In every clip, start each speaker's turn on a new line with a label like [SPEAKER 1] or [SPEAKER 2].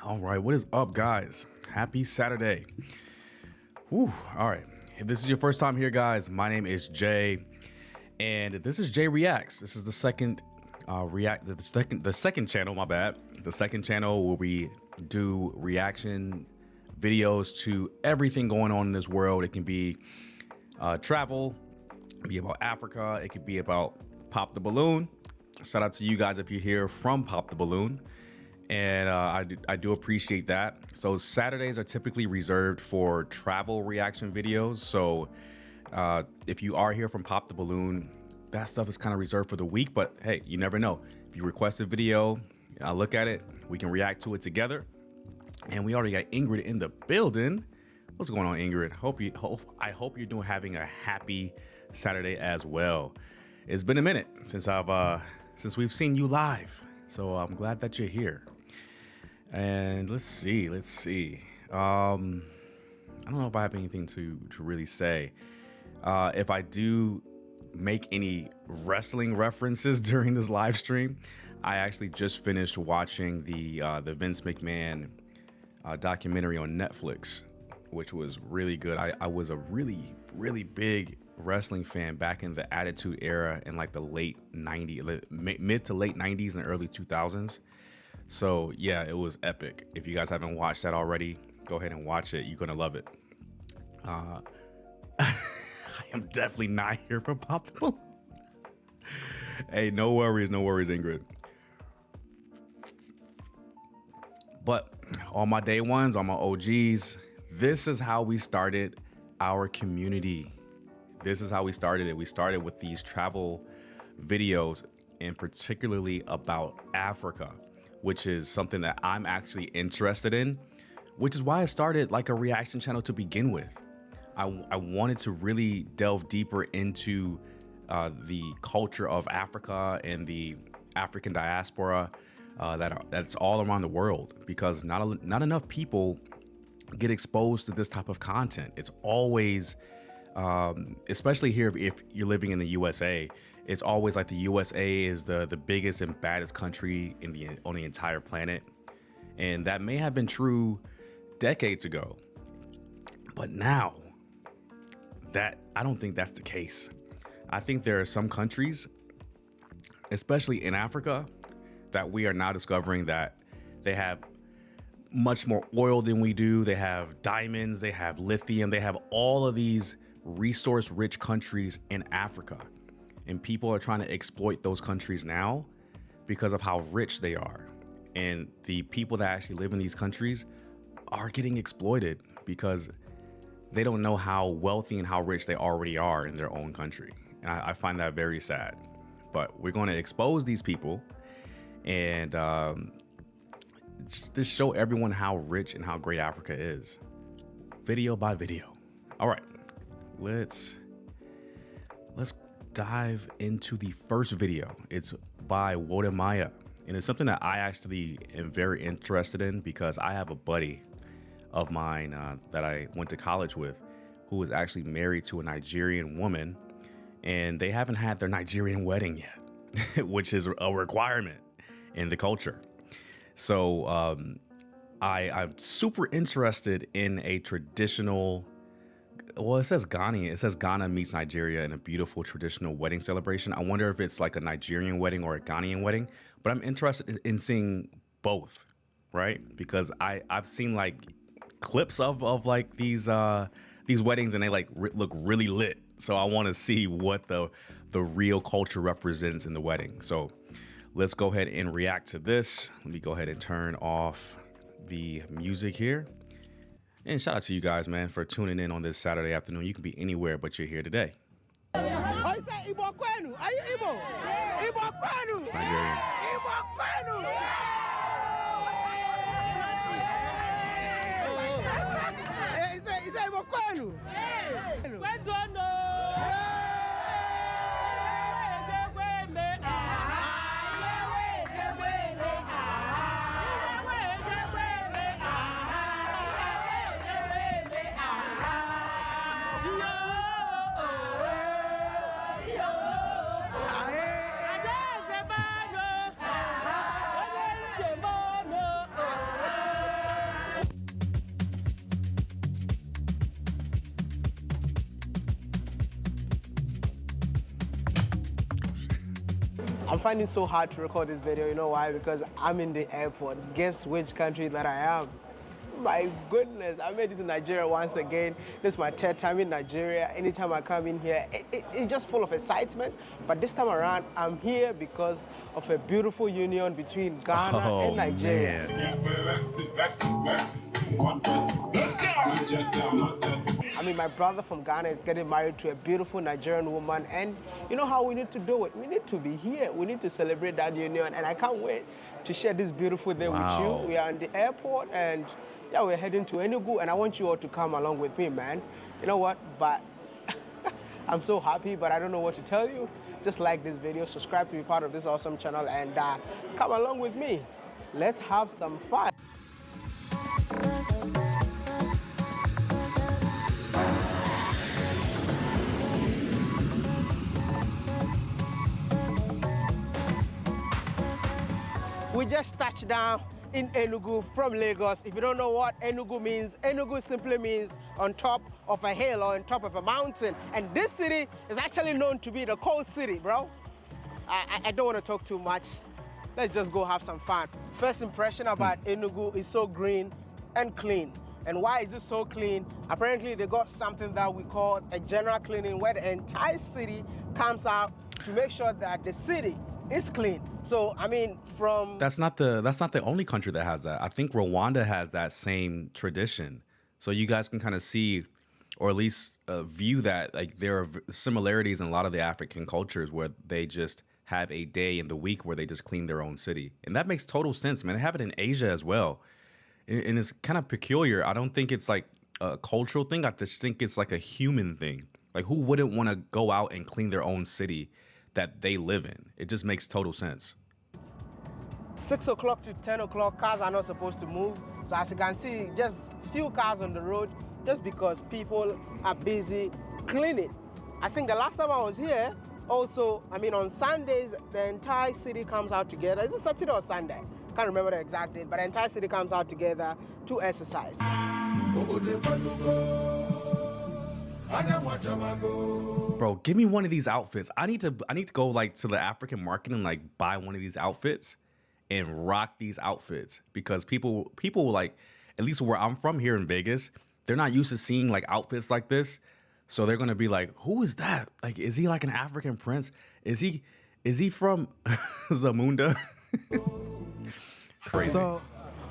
[SPEAKER 1] All right, what is up, guys? Happy Saturday. Whew. All right, if this is your first time here, guys, my name is Jay, and this is Jay Reacts. This is the second the second channel. My bad. The second channel where we do reaction videos to everything going on in this world. It can be travel, it can be about Africa, it could be about Pop the Balloon. Shout out to you guys if you're here from Pop the Balloon. And I do appreciate that. So Saturdays are typically reserved for travel reaction videos. So if you are here from Pop the Balloon, that stuff is kind of reserved for the week. But hey, you never know. If you request a video, I'll look at it. We can react to it together. And we already got Ingrid in the building. What's going on, Ingrid? I hope you're having a happy Saturday as well. It's been a minute since we've seen you live. So I'm glad that you're here. And let's see. I don't know if I have anything to really say. If I do make any wrestling references during this live stream, I actually just finished watching the Vince McMahon documentary on Netflix, which was really good. I was a really big wrestling fan back in the Attitude Era in like the late 90s, mid to late 90s and early 2000s. So yeah, it was epic. If you guys haven't watched that already, go ahead and watch it. You're gonna love it. I am definitely not here for Pop the Balloon. Hey, no worries, Ingrid. But all my day ones, all my OGs, this is how we started our community. This is how we started it. We started with these travel videos, and particularly about Africa, which is something that I'm actually interested in, which is why I started like a reaction channel to begin with. I wanted to really delve deeper into the culture of Africa and the African diaspora that's all around the world, because not enough people get exposed to this type of content. It's always, especially here if you're living in the USA, it's always like the USA is the biggest and baddest country on the entire planet. And that may have been true decades ago. But now, I don't think that's the case. I think there are some countries, especially in Africa, that we are now discovering that they have much more oil than we do. They have diamonds, they have lithium, they have all of these resource-rich countries in Africa. And people are trying to exploit those countries now because of how rich they are. And the people that actually live in these countries are getting exploited because they don't know how wealthy and how rich they already are in their own country. And I find that very sad. But we're going to expose these people and just show everyone how rich and how great Africa is, video by video. All right, let's dive into the first video. It's by Wode Maya, and it's something that I actually am very interested in because I have a buddy of mine that I went to college with who is actually married to a Nigerian woman, and they haven't had their Nigerian wedding yet, which is a requirement in the culture. So I'm super interested in a traditional, well, it says Ghanaian. It says Ghana meets Nigeria in a beautiful traditional wedding celebration. I wonder if it's like a Nigerian wedding or a Ghanaian wedding, but I'm interested in seeing both, right? Because I've seen like clips of like these weddings, and they like look really lit. So I want to see what the real culture represents in the wedding. So let's go ahead and react to this. Let me go ahead and turn off the music here. And shout out to you guys, man, for tuning in on this Saturday afternoon. You can be anywhere, but you're here today.
[SPEAKER 2] I say Igbo Kwenu. Are you Igbo? Igbo Kwenu.
[SPEAKER 1] It's Nigerian.
[SPEAKER 2] Igbo Kwenu. He say Igbo Kwenu. I'm finding it so hard to record this video. You know why? Because I'm in the airport. Guess which country that I am? My goodness, I made it to Nigeria once again. This is my third time in Nigeria. Anytime I come in here, it's just full of excitement. But this time around, I'm here because of a beautiful union between Ghana and Nigeria.
[SPEAKER 1] Man.
[SPEAKER 2] I mean, my brother from Ghana is getting married to a beautiful Nigerian woman, and you know how we need to do it? We need to be here. We need to celebrate that union, and I can't wait to share this beautiful day with
[SPEAKER 1] Wow.
[SPEAKER 2] you. We are in the airport, and yeah, we're heading to Enugu, and I want you all to come along with me, man. You know what? But I'm so happy, but I don't know what to tell you. Just like this video, subscribe to be part of this awesome channel, and come along with me. Let's have some fun. We just touched down in Enugu from Lagos. If you don't know what Enugu means, Enugu simply means on top of a hill or on top of a mountain. And this city is actually known to be the cold city, bro. I don't want to talk too much. Let's just go have some fun. First impression about Enugu is so green and clean. And why is it so clean? Apparently they got something that we call a general cleaning, where the entire city comes out to make sure that the city is clean. So I mean, from
[SPEAKER 1] That's not the only country that has that. I think Rwanda has that same tradition. So you guys can kind of see, or at least view that, like, there are similarities in a lot of the African cultures where they just have a day in the week where they just clean their own city. And that makes total sense, man. They have it in Asia as well. And it's kind of peculiar. I don't think it's like a cultural thing. I just think it's like a human thing. Like, who wouldn't want to go out and clean their own city that they live in? It just makes total sense.
[SPEAKER 2] 6 o'clock to 10 o'clock, cars are not supposed to move. So as you can see, just few cars on the road, just because people are busy cleaning. I think the last time I was here, also, I mean, on Sundays, the entire city comes out together. Is it Saturday or Sunday? Can't remember the exact date, but the entire city comes out together to exercise.
[SPEAKER 1] Bro, give me one of these outfits. I need to go like to the African market and like buy one of these outfits and rock these outfits, because people like, at least where I'm from here in Vegas, they're not used to seeing like outfits like this. So they're gonna be like, who is that? Like, is he like an African prince? Is he from Zamunda? Crazy.
[SPEAKER 2] So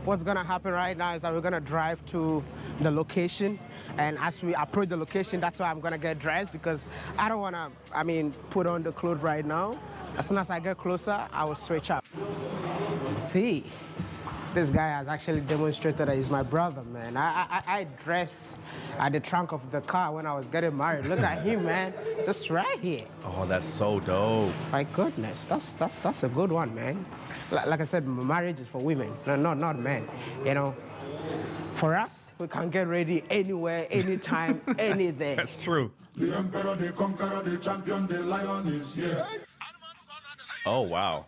[SPEAKER 2] what's gonna happen right now is that we're gonna drive to the location, and as we approach the location, that's why I'm gonna get dressed, because I don't wanna, I mean, put on the clothes right now. As soon as I get closer, I will switch up. See, this guy has actually demonstrated that he's my brother, man. I dressed at the trunk of the car when I was getting married. Look at him, man, just right here.
[SPEAKER 1] Oh, that's so dope.
[SPEAKER 2] My goodness, that's a good one, man. Like I said, marriage is for women, not men. You know, for us, we can get ready anywhere, anytime, any day.
[SPEAKER 1] That's true.
[SPEAKER 3] The emperor, the conqueror, the champion, the lion is here.
[SPEAKER 1] Oh, wow.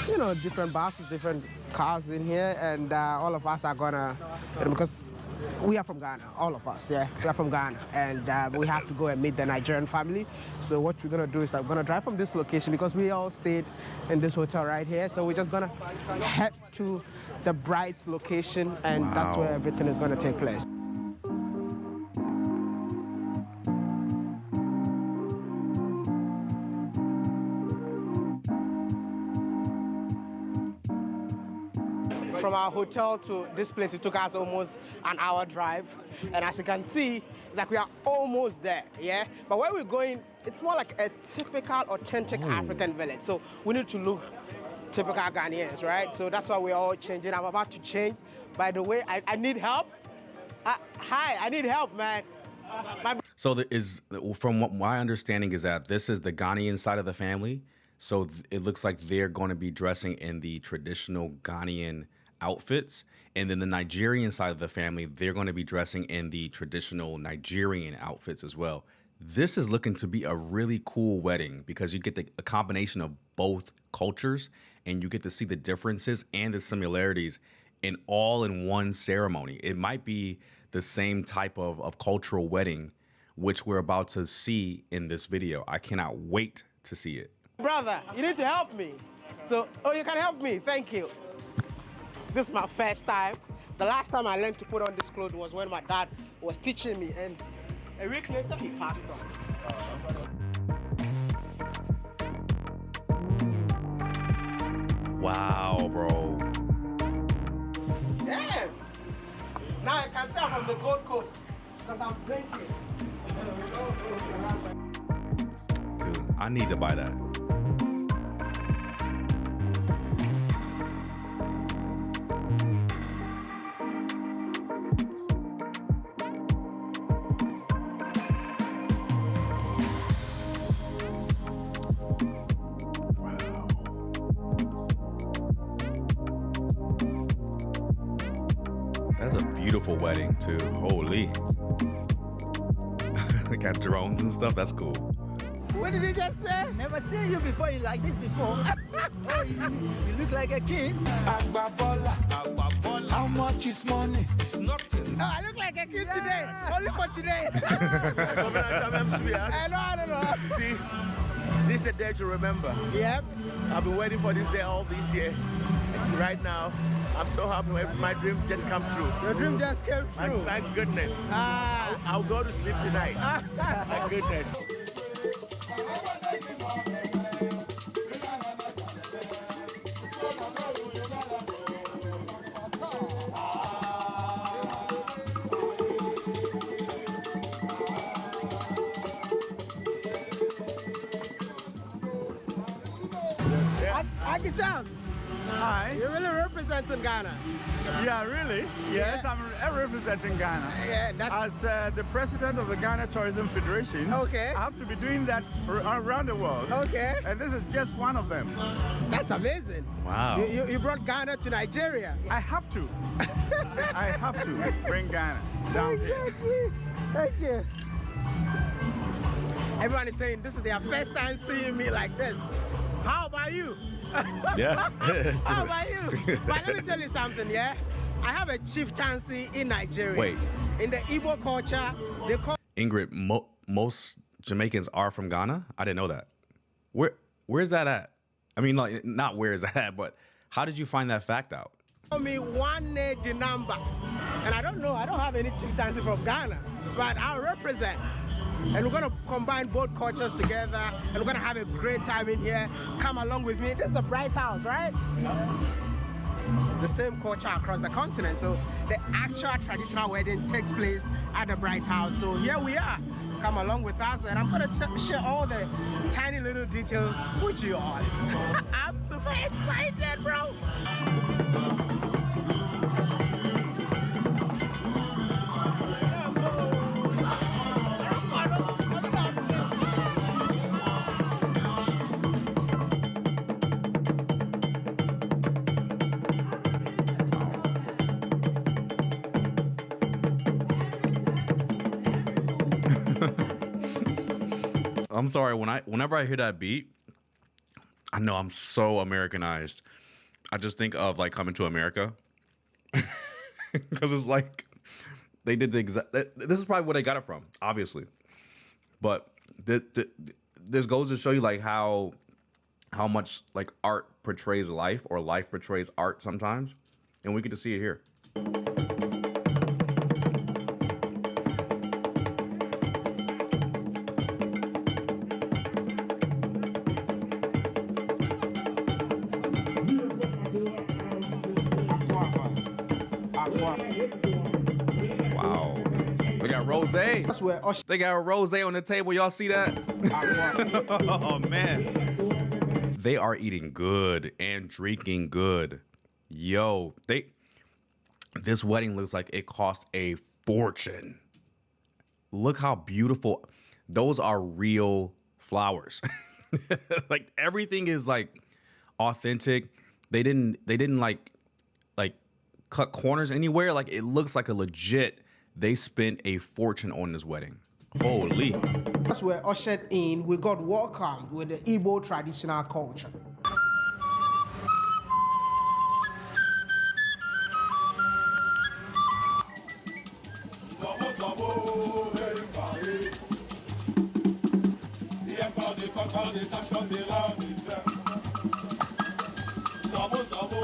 [SPEAKER 2] You know, different buses, different cars in here, and all of us are gonna, because we are from Ghana, all of us, yeah, we are from Ghana, and we have to go and meet the Nigerian family. So what we're gonna do is that we're gonna drive from this location, because we all stayed in this hotel right here. So we're just gonna head to the bride's location, and that's where
[SPEAKER 1] Wow.
[SPEAKER 2] everything is gonna take place. From our hotel to this place, it took us almost an hour drive. And as you can see, it's like we are almost there, yeah? But where we're going, it's more like a typical, authentic African village. So we need to look typical Ghanaians, right? So that's why we're all changing. I'm about to change. By the way, I need help. Hi, I need help, man.
[SPEAKER 1] So from what my understanding is that this is the Ghanaian side of the family. So it looks like they're going to be dressing in the traditional Ghanaian outfits. And then the Nigerian side of the family, they're going to be dressing in the traditional Nigerian outfits as well. This is looking to be a really cool wedding, because you get a combination of both cultures, and you get to see the differences and the similarities in one ceremony. It might be the same type of cultural wedding which we're about to see in this video. I cannot wait to see it.
[SPEAKER 2] Brother, you need to help me. So, oh, you can help me. Thank you. This is my first time. The last time I learned to put on this clothes was when my dad was teaching me, and a week later he passed on.
[SPEAKER 1] Wow, bro.
[SPEAKER 2] Damn! Now I can say I'm from the Gold Coast because I'm drinking.
[SPEAKER 1] Dude, I need to buy that. That's a beautiful wedding too. Holy. They got drones and stuff. That's cool.
[SPEAKER 2] What did he just say?
[SPEAKER 4] Never seen you before. You like this before. Oh, you look like a king.
[SPEAKER 3] How much is money? It's nothing.
[SPEAKER 2] Oh, I look like a kid today. Only for today. I don't know.
[SPEAKER 4] See, this is the day to remember.
[SPEAKER 2] Yep.
[SPEAKER 4] I've been waiting for this day all this year. Right now, I'm so happy my dreams just come true.
[SPEAKER 2] Your dream just came true.
[SPEAKER 4] My goodness. I'll go to sleep tonight. My goodness.
[SPEAKER 2] Aki Charles,
[SPEAKER 5] Hi.
[SPEAKER 2] you're really representing Ghana.
[SPEAKER 5] Yeah, really? Yes, I'm representing Ghana.
[SPEAKER 2] Yeah, that's
[SPEAKER 5] As the president of the Ghana Tourism Federation,
[SPEAKER 2] Okay.
[SPEAKER 5] I have to be doing that around the world.
[SPEAKER 2] okay.
[SPEAKER 5] And this is just one of them.
[SPEAKER 2] That's amazing.
[SPEAKER 1] Wow.
[SPEAKER 2] You brought Ghana to Nigeria.
[SPEAKER 5] I have to. I have to bring Ghana down here.
[SPEAKER 2] Exactly. Thank you. Everyone is saying this is their first time seeing me like this. How about you?
[SPEAKER 1] Yeah.
[SPEAKER 2] How about you? But let me tell you something, yeah? I have a chieftaincy in Nigeria.
[SPEAKER 1] Wait.
[SPEAKER 2] In the Igbo culture, they call
[SPEAKER 1] Ingrid, most Jamaicans are from Ghana. I didn't know that. Where's that at? I mean, like, not where is that at, but how did you find that fact out?
[SPEAKER 2] me one the number. And I don't know, I don't have any chieftaincy from Ghana, but I'll represent. And we're gonna combine both cultures together, and we're gonna have a great time in here. Come along with me. This is a Bright House, right? It's the same culture across the continent. So the actual traditional wedding takes place at the Bright House. So here we are. Come along with us, and I'm gonna share all the tiny little details with you all. I'm super excited, bro.
[SPEAKER 1] I'm sorry, whenever I hear that beat, I know I'm so Americanized. I just think of like Coming to America. Because it's like they did the exact. This is probably where they got it from, obviously. But this goes to show you like how much like art portrays life, or life portrays art sometimes, and we get to see it here. Wow. We got rosé.
[SPEAKER 2] That's where Usher.
[SPEAKER 1] They got a rosé on the table. Y'all see that? Oh, man. They are eating good and drinking good. Yo, this wedding looks like it cost a fortune. Look how beautiful. Those are real flowers. Like everything is like authentic. They didn't like cut corners anywhere. Like it looks like a legit. They spent a fortune on this wedding. Holy.
[SPEAKER 2] That's where ushered in. We got welcomed with the Igbo traditional culture.
[SPEAKER 3] the champion, the lion is them. Sabo, sabo,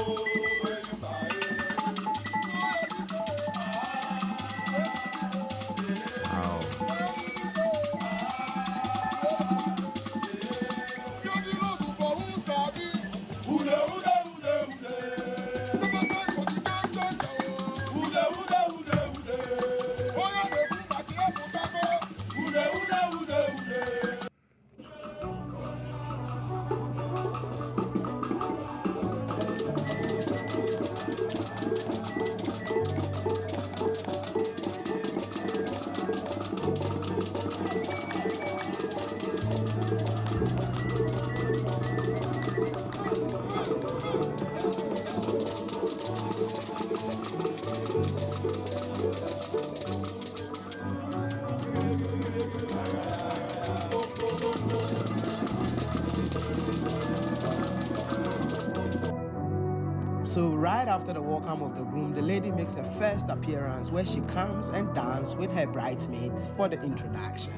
[SPEAKER 2] So right after the welcome of the groom, the lady makes her first appearance where she comes and dances with her bridesmaids for the introduction.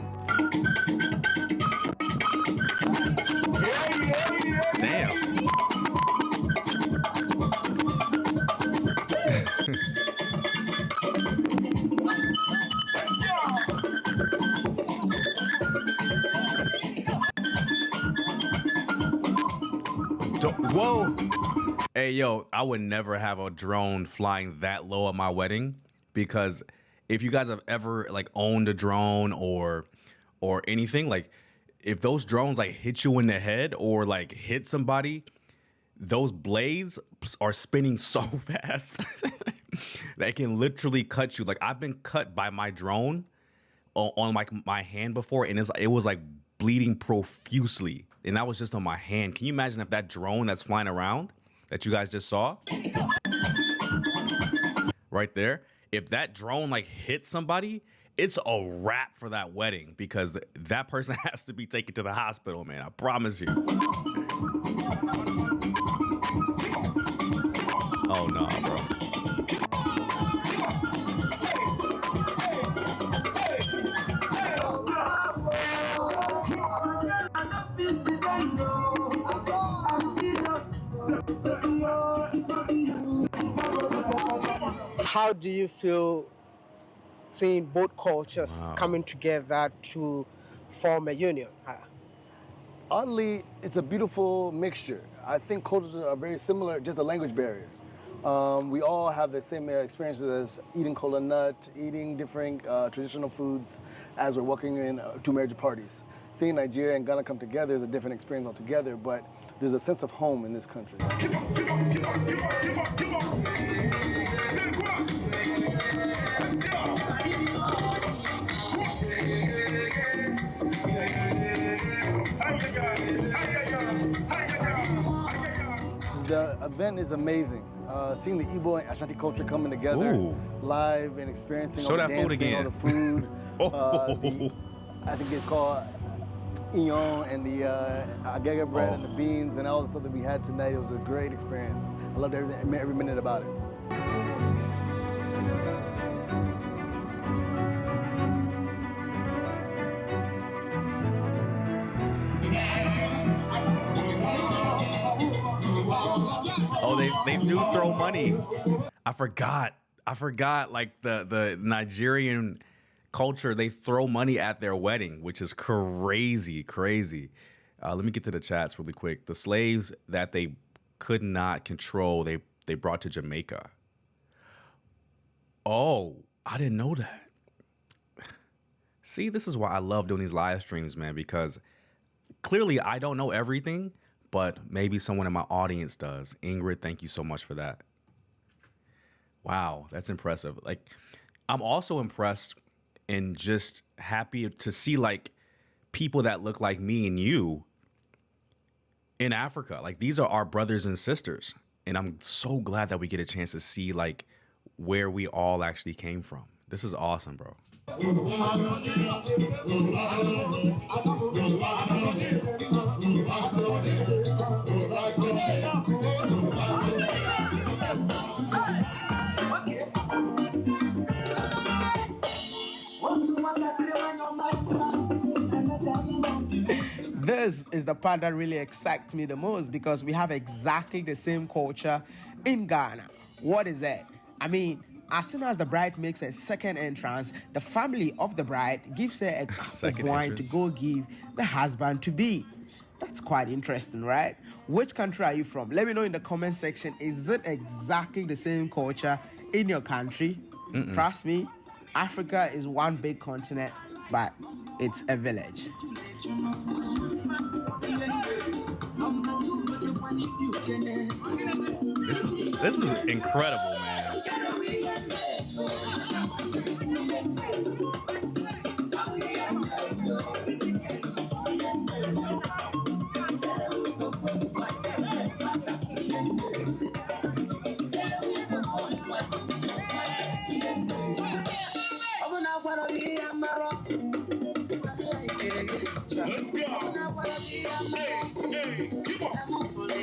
[SPEAKER 1] Damn. Whoa. Hey, yo, I would never have a drone flying that low at my wedding, because if you guys have ever like owned a drone or anything, like if those drones like hit you in the head or like hit somebody, those blades are spinning so fast they can literally cut you. Like I've been cut by my drone on like my hand before, and it was like bleeding profusely, and that was just on my hand. Can you imagine if that drone that's flying around that you guys just saw right there, if that drone like hits somebody, it's a wrap for that wedding, because that person has to be taken to the hospital, man. I promise you. Oh no, bro.
[SPEAKER 2] How do you feel seeing both cultures coming together to form a union?
[SPEAKER 6] Oddly, it's a beautiful mixture. I think cultures are very similar, just a language barrier. We all have the same experiences as eating kola nut, eating different traditional foods as we're walking in to marriage parties. Seeing Nigeria and Ghana come together is a different experience altogether, but there's a sense of home in this country. The event is amazing. Seeing the Igbo and Ashanti culture coming together live and experiencing all the dancing, all the food. I think it's called Iyon and the agege bread and the beans and all the stuff that we had tonight. It was a great experience. I loved every minute about it.
[SPEAKER 1] Oh, they do throw money. I forgot like the Nigerian culture, they throw money at their wedding, which is crazy. Let me get to the chats really quick. The slaves that they could not control, they brought to Jamaica. Oh, I didn't know that. See, this is why I love doing these live streams, man, because clearly I don't know everything, but maybe someone in my audience does. Ingrid, thank you so much for that. Wow, that's impressive. Like, I'm also impressed and just happy to see like people that look like me and you in Africa. Like, these are our brothers and sisters. And I'm so glad that we get a chance to see like where we all actually came from. This is awesome, bro.
[SPEAKER 2] this is the part that really excites me the most because we have exactly the same culture in Ghana. What is that? I mean, as soon as the bride makes a second entrance, the family of the bride gives her a cup of
[SPEAKER 1] Second
[SPEAKER 2] wine
[SPEAKER 1] entrance.
[SPEAKER 2] to go give the husband to be. That's quite interesting, right? Which country are you from? Let me know in the comment section. Is it exactly the same culture in your country? Trust me, Africa is one big continent, but it's a village.
[SPEAKER 1] This is incredible, man.
[SPEAKER 3] Let's go. Hey, come on.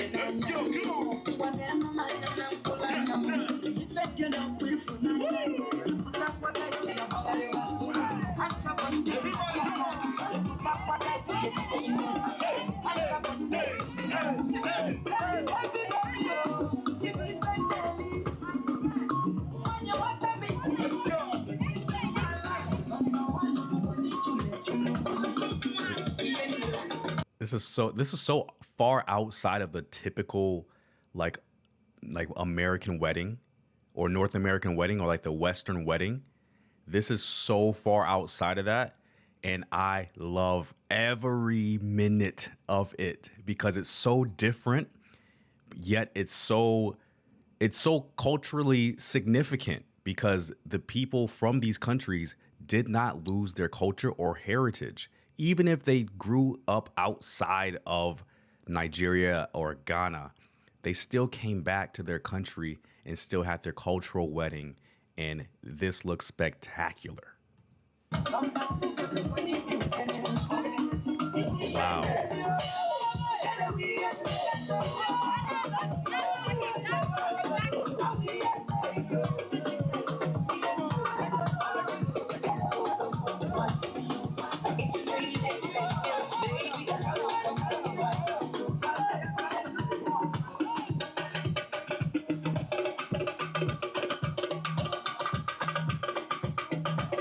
[SPEAKER 3] Let's go, come on.
[SPEAKER 1] This is so far outside of the typical like American wedding or North American wedding or like the Western wedding. This is so far outside of that, and I love every minute of it because it's so different, yet it's so culturally significant because the people from these countries did not lose their culture or heritage. Even if they grew up outside of Nigeria or Ghana, they still came back to their country and still had their cultural wedding. And this looks spectacular. Wow.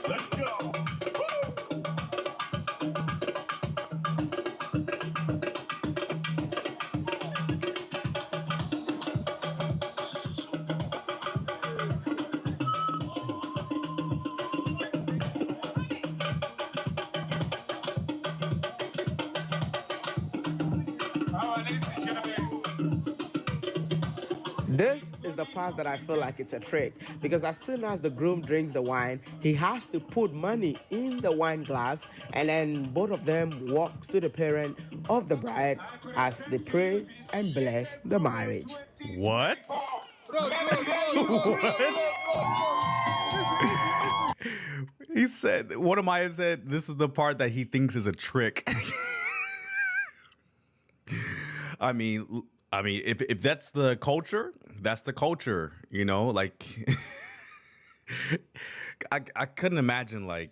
[SPEAKER 3] Let's go. All right, ladies and gentlemen.
[SPEAKER 2] This is the part that I feel like it's a trick because as soon as the groom drinks the wine, he has to put money in the wine glass and then both of them walks to the parent of the bride as they pray and bless the marriage.
[SPEAKER 1] What? He said, one of Maya said, this is the part that he thinks is a trick. I mean, if that's the culture, that's the culture, you know, like I couldn't imagine like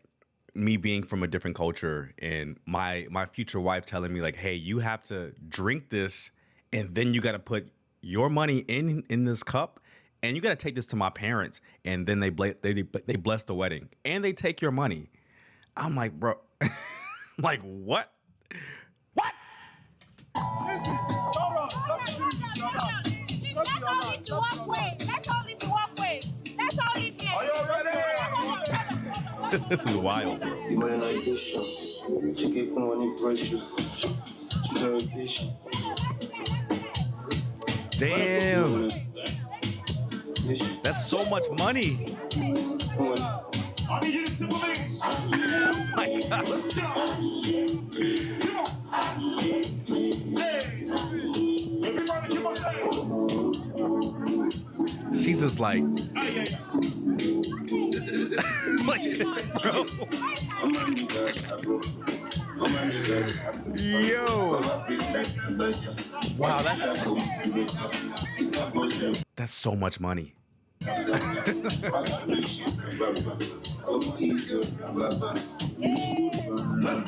[SPEAKER 1] me being from a different culture and my future wife telling me like, hey, you have to drink this and then you got to put your money in this cup and you got to take this to my parents and then they bless the wedding and they take your money. I'm like, bro, like what? What?
[SPEAKER 7] Let's all need to walk way. Let's all need to walk way. Let's all need to.
[SPEAKER 3] Are you ready?
[SPEAKER 1] This is wild, bro.
[SPEAKER 8] Demonization, chicken from money pressure, interrogation.
[SPEAKER 1] Damn. That's so much money.
[SPEAKER 3] I need you to sing with me.
[SPEAKER 1] Oh my God.
[SPEAKER 3] Let's go. Come on. Hey. Everybody keep on saying.
[SPEAKER 1] She's just like,
[SPEAKER 3] Hey.
[SPEAKER 1] like, bro. Yo. Wow, that's so much money.
[SPEAKER 3] Let's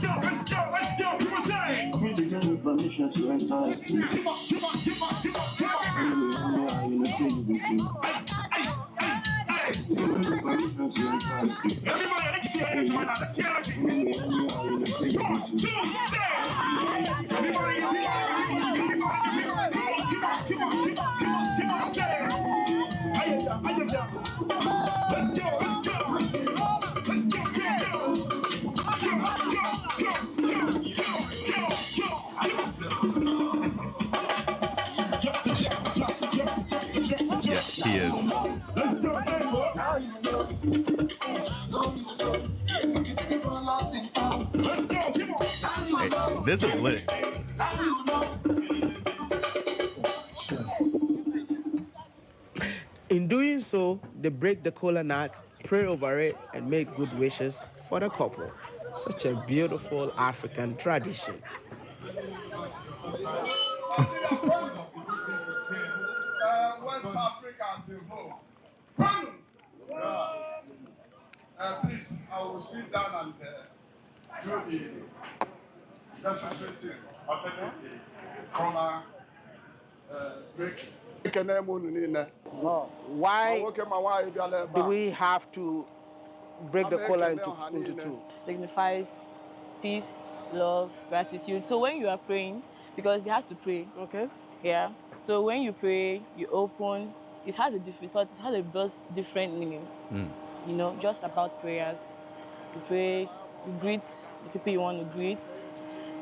[SPEAKER 3] go. People say.
[SPEAKER 8] Music and the permission to enter the street.
[SPEAKER 3] Everybody, let's see energy right now. Let's see energy. 1, 2, say. Everybody, let's go.
[SPEAKER 1] Yeah, he is.
[SPEAKER 3] Let's do it, let's go, come on.
[SPEAKER 1] Hey, this is lit.
[SPEAKER 2] In doing so, they break the kola nut, pray over it, and make good wishes for the couple. Such a beautiful African tradition.
[SPEAKER 5] West Africans involved. Please, I will sit down and do the necessary thing, attending the corner breaking.
[SPEAKER 2] Why do we have to break the kola into two?
[SPEAKER 9] Signifies peace, love, gratitude. So when you are praying, because they have to pray.
[SPEAKER 2] Okay.
[SPEAKER 9] Yeah. So when you pray, you open. It has a different meaning. You know, just about prayers. You pray, you greet the people you want to greet.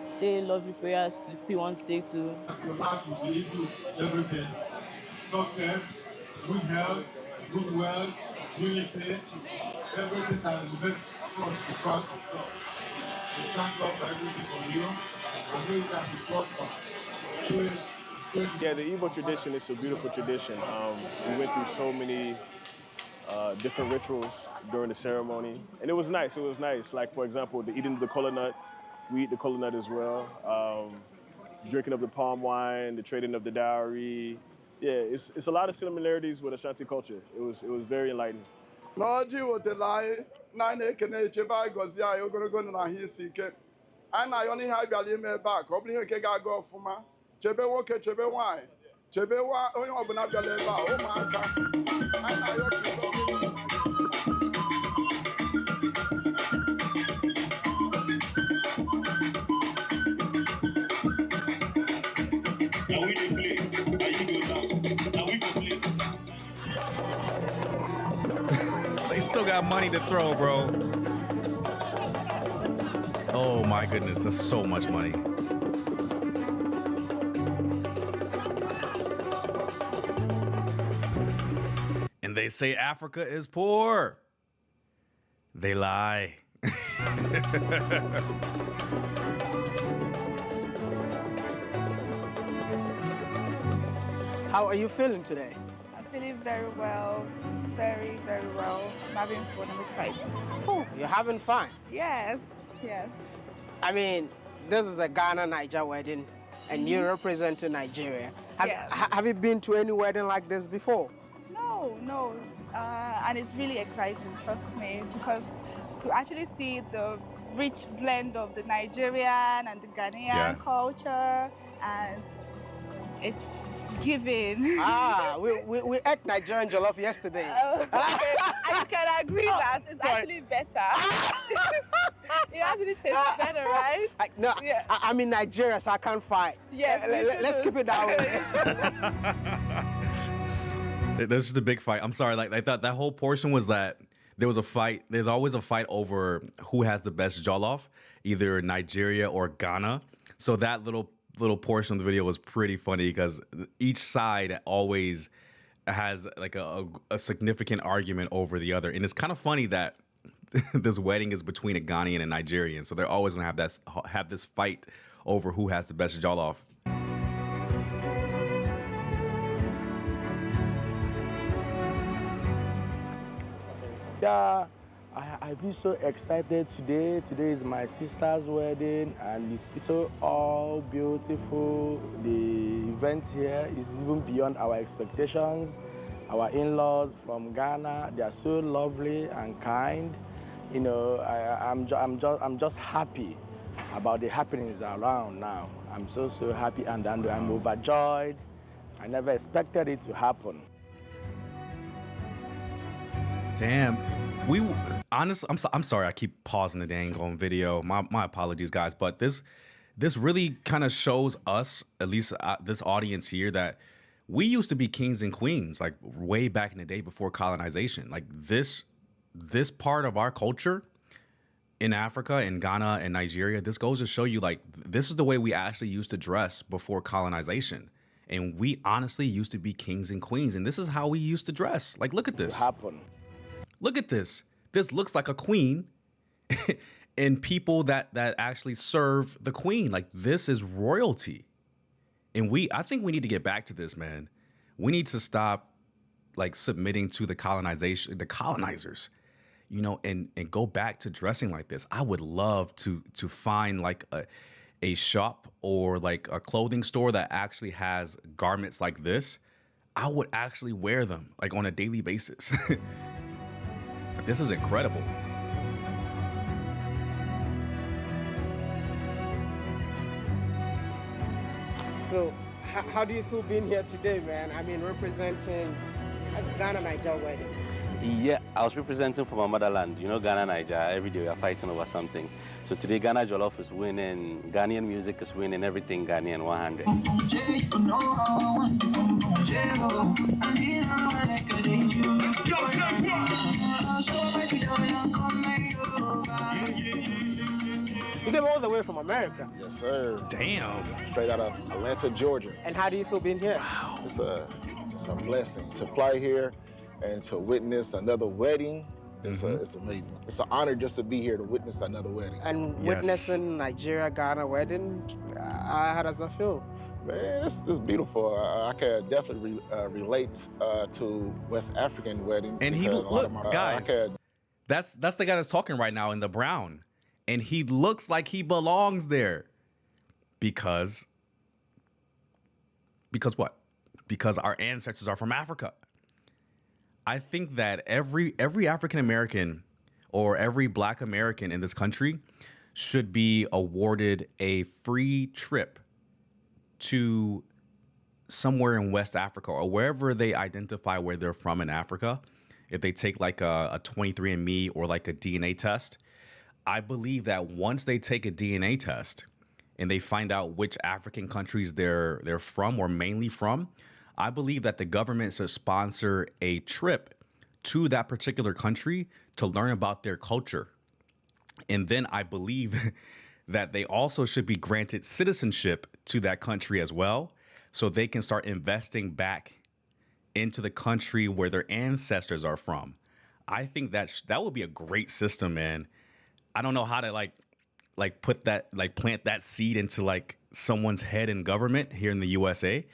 [SPEAKER 9] Say lovely prayers to the people you want to say to.
[SPEAKER 3] Your life will be easy every day. Success, good health, good wealth, unity, everything that will make us to prosper. We thank God for everything for you. I know that you prosper.
[SPEAKER 4] Yeah, the Igbo tradition is a beautiful tradition. We went through so many different rituals during the ceremony, and it was nice. Like, for example, the eating of the kola nut. We eat the kola nut as well. Drinking of the palm wine, the trading of the dowry. Yeah, it's a lot of similarities with Ashanti culture. It was very enlightening.
[SPEAKER 5] N'ọjị wetara anyị na na-ekene echebe anyị gọzie anyị ogologo ndụ na ahụ isi ike. Anyị na-ayọ n'ihe anyị bịara ime ebe a ka ọ bụrụ ihe nke ga-aga ọfụma. Chebe nwoke, chebe nwaanyị, chebe onye ọbụla bịara ebe a, ụmụaka. Anyị na-ayọ ka udo dị.
[SPEAKER 1] They still got money to throw, bro. Oh my goodness, that's so much money. And they say Africa is poor. They lie.
[SPEAKER 2] How are you feeling today?
[SPEAKER 10] I'm feeling very well, very, very well. I'm having fun, I'm excited.
[SPEAKER 2] Oh, you're having fun.
[SPEAKER 10] Yes.
[SPEAKER 2] I mean, this is a Ghana-Niger wedding, and you're representing Nigeria. Have you been to any wedding like this before?
[SPEAKER 10] No. And it's really exciting, trust me, because to actually see the rich blend of the Nigerian and the Ghanaian culture, and it's giving.
[SPEAKER 2] We ate Nigerian jollof yesterday.
[SPEAKER 10] And you can agree that it's actually better. It actually tastes better, right?
[SPEAKER 2] I'm in Nigeria, so I can't fight.
[SPEAKER 10] Yes,
[SPEAKER 2] let's keep it that way.
[SPEAKER 1] There's just a big fight. I'm sorry, like I thought that whole portion was that there was a fight. There's always a fight over who has the best jollof, either Nigeria or Ghana. So that little portion of the video was pretty funny because each side always has like a significant argument over the other. And it's kind of funny that this wedding is between a Ghanaian and Nigerian. So they're always going to have this fight over who has the best jollof.
[SPEAKER 11] Yeah, I feel so excited today. Today is my sister's wedding, and it's so all beautiful. The event here is even beyond our expectations. our in-laws from Ghana. They are so lovely and kind. You know, I'm just happy about the happenings around now. I'm so happy, and I'm overjoyed. I never expected it to happen.
[SPEAKER 1] Damn. Honestly, I'm sorry I keep pausing the dang on video. My apologies, guys. But this really kind of shows us, at least this audience here, that we used to be kings and queens, like way back in the day before colonization. Like this part of our culture in Africa, in Ghana and Nigeria, this goes to show you, like, this is the way we actually used to dress before colonization. And we honestly used to be kings and queens. And this is how we used to dress. Like, look at this.
[SPEAKER 11] Happen.
[SPEAKER 1] Look at this. This looks like a queen and people that actually serve the queen. Like, this is royalty. And I think we need to get back to this, man. We need to stop like submitting to the colonizers, you know, and go back to dressing like this. I would love to find like a shop or like a clothing store that actually has garments like this. I would actually wear them like on a daily basis. This is incredible.
[SPEAKER 2] So, how do you feel being here today, man? I mean, representing Ghana Niger wedding.
[SPEAKER 12] Yeah, I was representing for my motherland. You know, Ghana Niger, every day we are fighting over something. So today, Ghana Jollof is winning, Ghanaian music is winning, everything Ghanaian 100.
[SPEAKER 2] You came all the way from America.
[SPEAKER 13] Yes, sir.
[SPEAKER 1] Damn.
[SPEAKER 13] Straight out of Atlanta, Georgia.
[SPEAKER 2] And how do you feel being here?
[SPEAKER 1] Wow.
[SPEAKER 13] It's a blessing to fly here and to witness another wedding. It's amazing. It's an honor just to be here to witness another wedding.
[SPEAKER 2] And witnessing Nigeria, Ghana wedding, how does that feel?
[SPEAKER 13] Man, it's beautiful. I can definitely relate to West African weddings.
[SPEAKER 1] And he look, guys, that's the guy that's talking right now in the brown, and he looks like he belongs there, because what? Because our ancestors are from Africa. I think that every African American or every Black American in this country should be awarded a free trip to somewhere in West Africa or wherever they identify where they're from in Africa. If they take like a 23andMe or like a DNA test, I believe that once they take a DNA test and they find out which African countries they're from or mainly from, I believe that the government should sponsor a trip to that particular country to learn about their culture. And then I believe that they also should be granted citizenship to that country as well, so they can start investing back into the country where their ancestors are from. I think that would be a great system, man. I don't know how to like put that, like plant that seed into like someone's head in government here in the USA.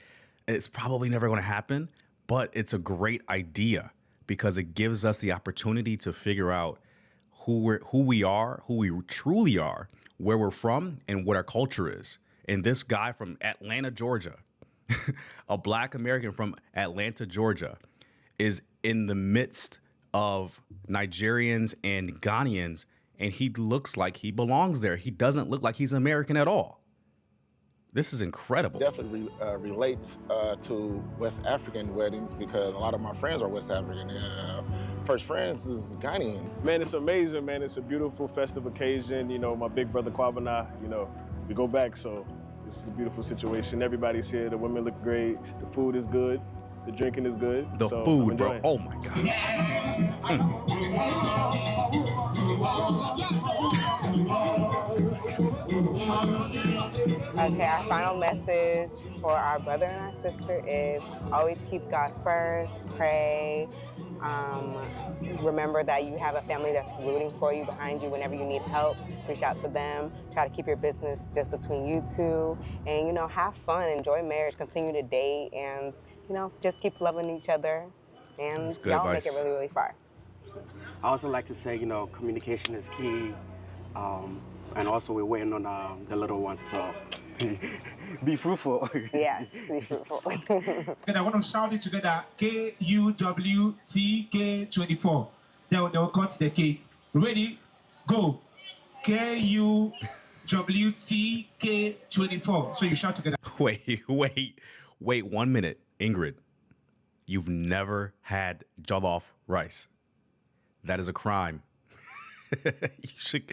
[SPEAKER 1] It's probably never going to happen, but it's a great idea because it gives us the opportunity to figure out who we are, who we truly are, where we're from, and what our culture is. And this guy from Atlanta, Georgia, a Black American from Atlanta, Georgia, is in the midst of Nigerians and Ghanaians, and he looks like he belongs there. He doesn't look like he's American at all. This is incredible.
[SPEAKER 13] Definitely relates to West African weddings because a lot of my friends are West African. First friends is Ghanaian.
[SPEAKER 4] Man, it's amazing, man. It's a beautiful festive occasion. You know, my big brother Kwabena, you know, we go back, so this is a beautiful situation. Everybody's here. The women look great. The food is good. The drinking is good.
[SPEAKER 1] The food, bro. Oh my God.
[SPEAKER 14] Okay, our final message for our brother and our sister is always keep God first, pray. Remember that you have a family that's rooting for you, behind you whenever you need help. Reach out to them. Try to keep your business just between you two. And, you know, have fun, enjoy marriage, continue to date, and, you know, just keep loving each other. And y'all make it really, really far.
[SPEAKER 15] I also like to say, you know, communication is key. And also we're waiting on the little ones as well. Be fruitful.
[SPEAKER 14] Yes, be fruitful.
[SPEAKER 16] And I want to shout it together. KUWTK24. They will cut the cake. Ready? Go. KUWTK24. So you shout together.
[SPEAKER 1] Wait 1 minute. Ingrid, you've never had jollof rice. That is a crime. You should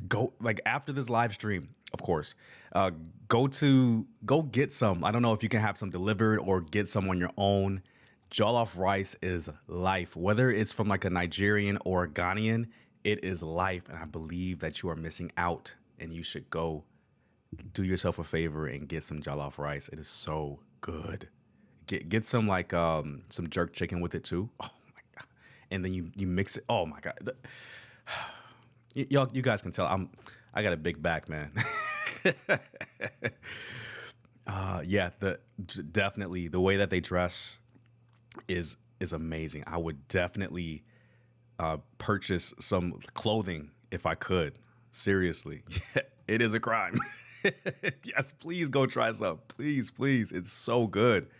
[SPEAKER 1] go, like, after this live stream, of course, go get some. I don't know if you can have some delivered or get some on your own. Jollof rice is life. Whether it's from like a Nigerian or a Ghanaian, it is life. And I believe that you are missing out, and you should go do yourself a favor and get some jollof rice. It is so good. Get some like some jerk chicken with it too. Oh my God. And then you mix it. Oh my God. You guys can tell I got a big back, man. Yeah, definitely the way that they dress is amazing. I would definitely purchase some clothing if I could. Seriously, it is a crime. Yes, please go try some. Please, it's so good.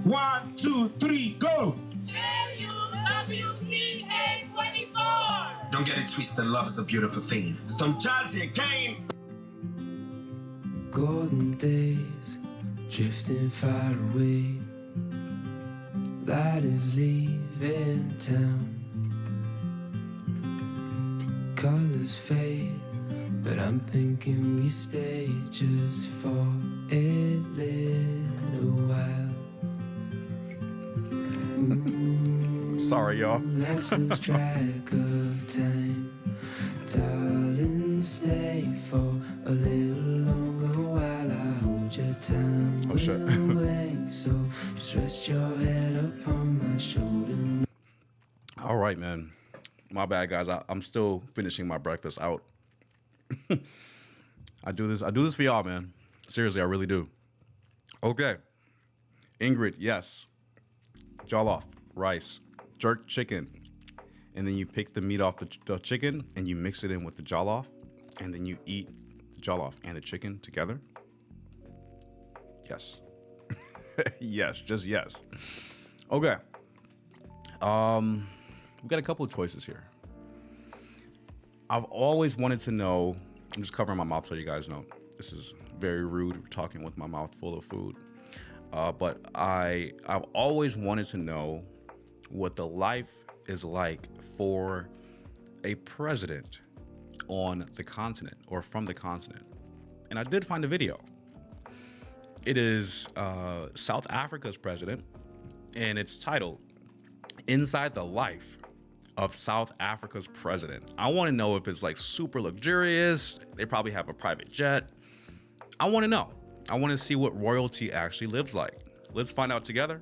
[SPEAKER 16] 1, 2, 3, go.
[SPEAKER 7] KUWTA24.
[SPEAKER 17] Don't get it twisted, love is a beautiful thing. It's Don Jazzy again.
[SPEAKER 18] Golden days drifting far away. Light is leaving town. Colors fade, but I'm thinking we stay just for a little while.
[SPEAKER 1] Sorry, y'all.
[SPEAKER 18] Let's lose track of time. Darling, stay for a little longer while I hold your time away. So just rest your head upon my shoulder.
[SPEAKER 1] All right, man. My bad, guys. I'm still finishing my breakfast out. I do this for y'all, man. Seriously, I really do. Okay. Ingrid, yes. Jollof, rice, jerk chicken. And then you pick the meat off the chicken and you mix it in with the jollof. And then you eat the jollof and the chicken together. Yes. Yes, just yes. Okay. We've got a couple of choices here. I've always wanted to know, I'm just covering my mouth so you guys know. This is very rude, talking with my mouth full of food. But I've always wanted to know what the life is like for a president on the continent or from the continent. And I did find a video. It is South Africa's president, and it's titled Inside the Life of South Africa's President. I want to know if it's like super luxurious. They probably have a private jet. I want to know. I want to see what royalty actually lives like. Let's find out together.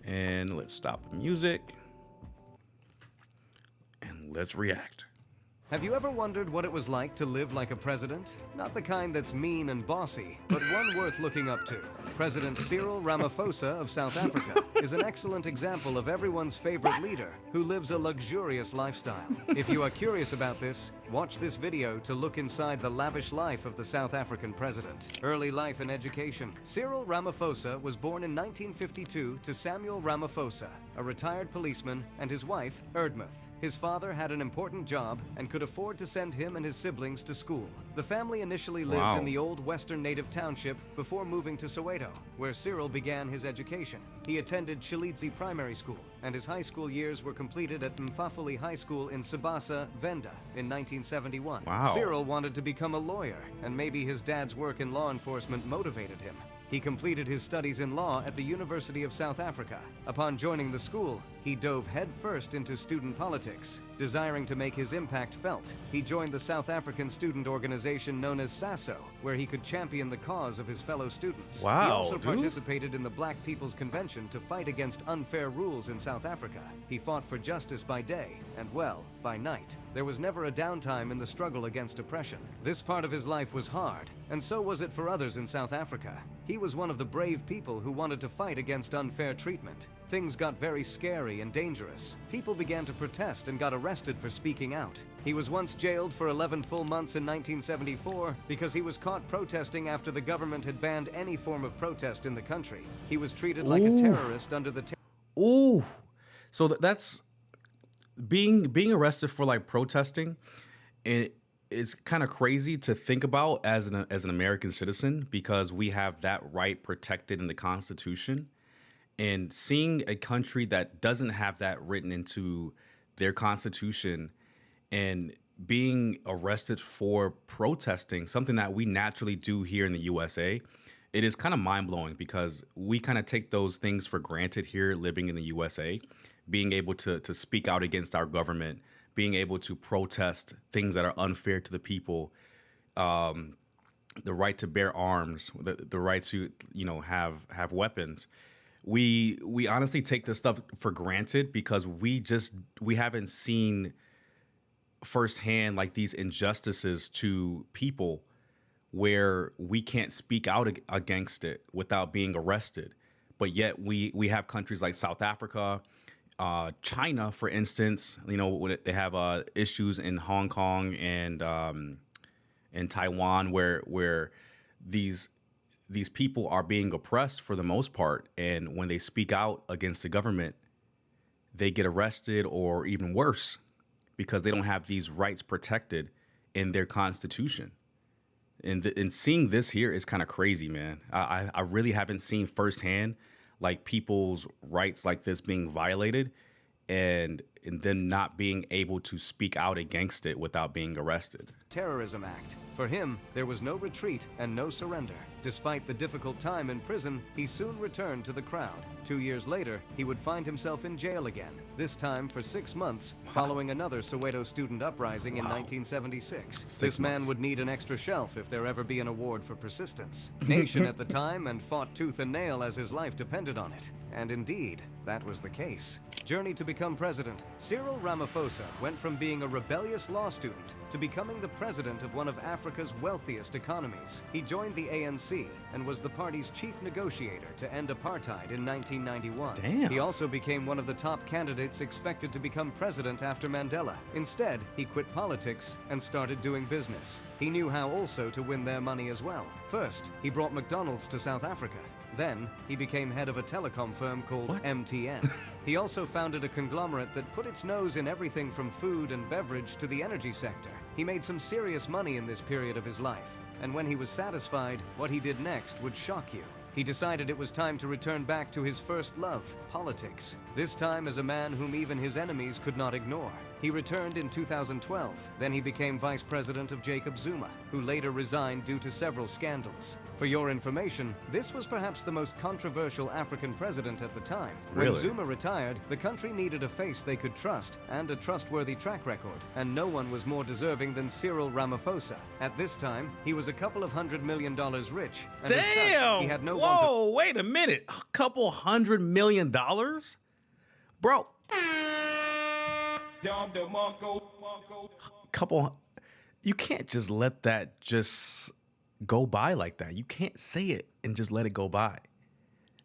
[SPEAKER 1] And let's stop the music. And let's react.
[SPEAKER 19] Have you ever wondered what it was like to live like a president? Not the kind that's mean and bossy, but one worth looking up to. President Cyril Ramaphosa of South Africa is an excellent example of everyone's favorite leader who lives a luxurious lifestyle. If you are curious about this, watch this video to look inside the lavish life of the South African president. Early life and education. Cyril Ramaphosa was born in 1952 to Samuel Ramaphosa, a retired policeman, and his wife, Erdmuth. His father had an important job and could afford to send him and his siblings to school. The family initially lived in the old Western Native Township before moving to Soweto, where Cyril began his education. He attended Chilidzi Primary School, and his high school years were completed at Mfafuli High School in Sabasa, Venda, in 1971.
[SPEAKER 1] Wow.
[SPEAKER 19] Cyril wanted to become a lawyer, and maybe his dad's work in law enforcement motivated him. He completed his studies in law at the University of South Africa. Upon joining the school, he dove headfirst into student politics. Desiring to make his impact felt, he joined the South African student organization known as SASO, where he could champion the cause of his fellow students.
[SPEAKER 1] Wow,
[SPEAKER 19] he also
[SPEAKER 1] dude.
[SPEAKER 19] participated in the Black People's Convention to fight against unfair rules in South Africa. He fought for justice by day and, well, by night. There was never a downtime in the struggle against oppression. This part of his life was hard, and so was it for others in South Africa. He was one of the brave people who wanted to fight against unfair treatment. things got very scary and dangerous. People began to protest and got arrested for speaking out. He was once jailed for 11 full months in 1974 because he was caught protesting after the government had banned any form of protest in the country. He was treated like a terrorist under the
[SPEAKER 1] Ooh. So that's being arrested for like protesting. It's kind of crazy to think about as an American citizen, because we have that right protected in the Constitution. And seeing a country that doesn't have that written into their Constitution and being arrested for protesting, something that we naturally do here in the USA, it is kind of mind-blowing, because we kind of take those things for granted here living in the USA, being able to speak out against our government, being able to protest things that are unfair to the people, the right to bear arms, the right to, have weapons. We honestly take this stuff for granted because we haven't seen firsthand like these injustices to people where we can't speak out against it without being arrested. But yet we have countries like South Africa, China, for instance. They have issues in Hong Kong and Taiwan where these people are being oppressed for the most part, and when they speak out against the government, they get arrested, or even worse, because they don't have these rights protected in their constitution. And seeing this here is kind of crazy, man. I really haven't seen firsthand like people's rights like this being violated, and then not being able to speak out against it without being arrested.
[SPEAKER 19] Terrorism Act. For him, there was no retreat and no surrender. Despite the difficult time in prison, he soon returned to the crowd. 2 years later, he would find himself in jail again, this time for 6 months, following another Soweto student uprising in 1976. This man would need an extra shelf if there ever be an award for persistence. Nation at the time, and fought tooth and nail as his life depended on it. And indeed, that was the case. Journey to become president. Cyril Ramaphosa went from being a rebellious law student to becoming the president of one of Africa's wealthiest economies. He joined the ANC and was the party's chief negotiator to end apartheid in 1991.
[SPEAKER 1] Damn.
[SPEAKER 19] He also became one of the top candidates expected to become president after Mandela. Instead, he quit politics and started doing business. He knew how also to win their money as well. First, he brought McDonald's to South Africa. Then, he became head of a telecom firm called MTN. He also founded a conglomerate that put its nose in everything from food and beverage to the energy sector. He made some serious money in this period of his life, and when he was satisfied, what he did next would shock you. He decided it was time to return back to his first love, politics, this time as a man whom even his enemies could not ignore. He returned in 2012. Then he became vice president of Jacob Zuma, who later resigned due to several scandals. For your information, this was perhaps the most controversial African president at the time. When
[SPEAKER 1] Really?
[SPEAKER 19] Zuma retired, the country needed a face they could trust and a trustworthy track record, and no one was more deserving than Cyril Ramaphosa. At this time, he was a couple of $100 million rich, and as such, he had no want to...
[SPEAKER 1] Whoa, wait a minute. A couple $100 million? Bro. You can't just let that just go by like that. You can't say it and just let it go by.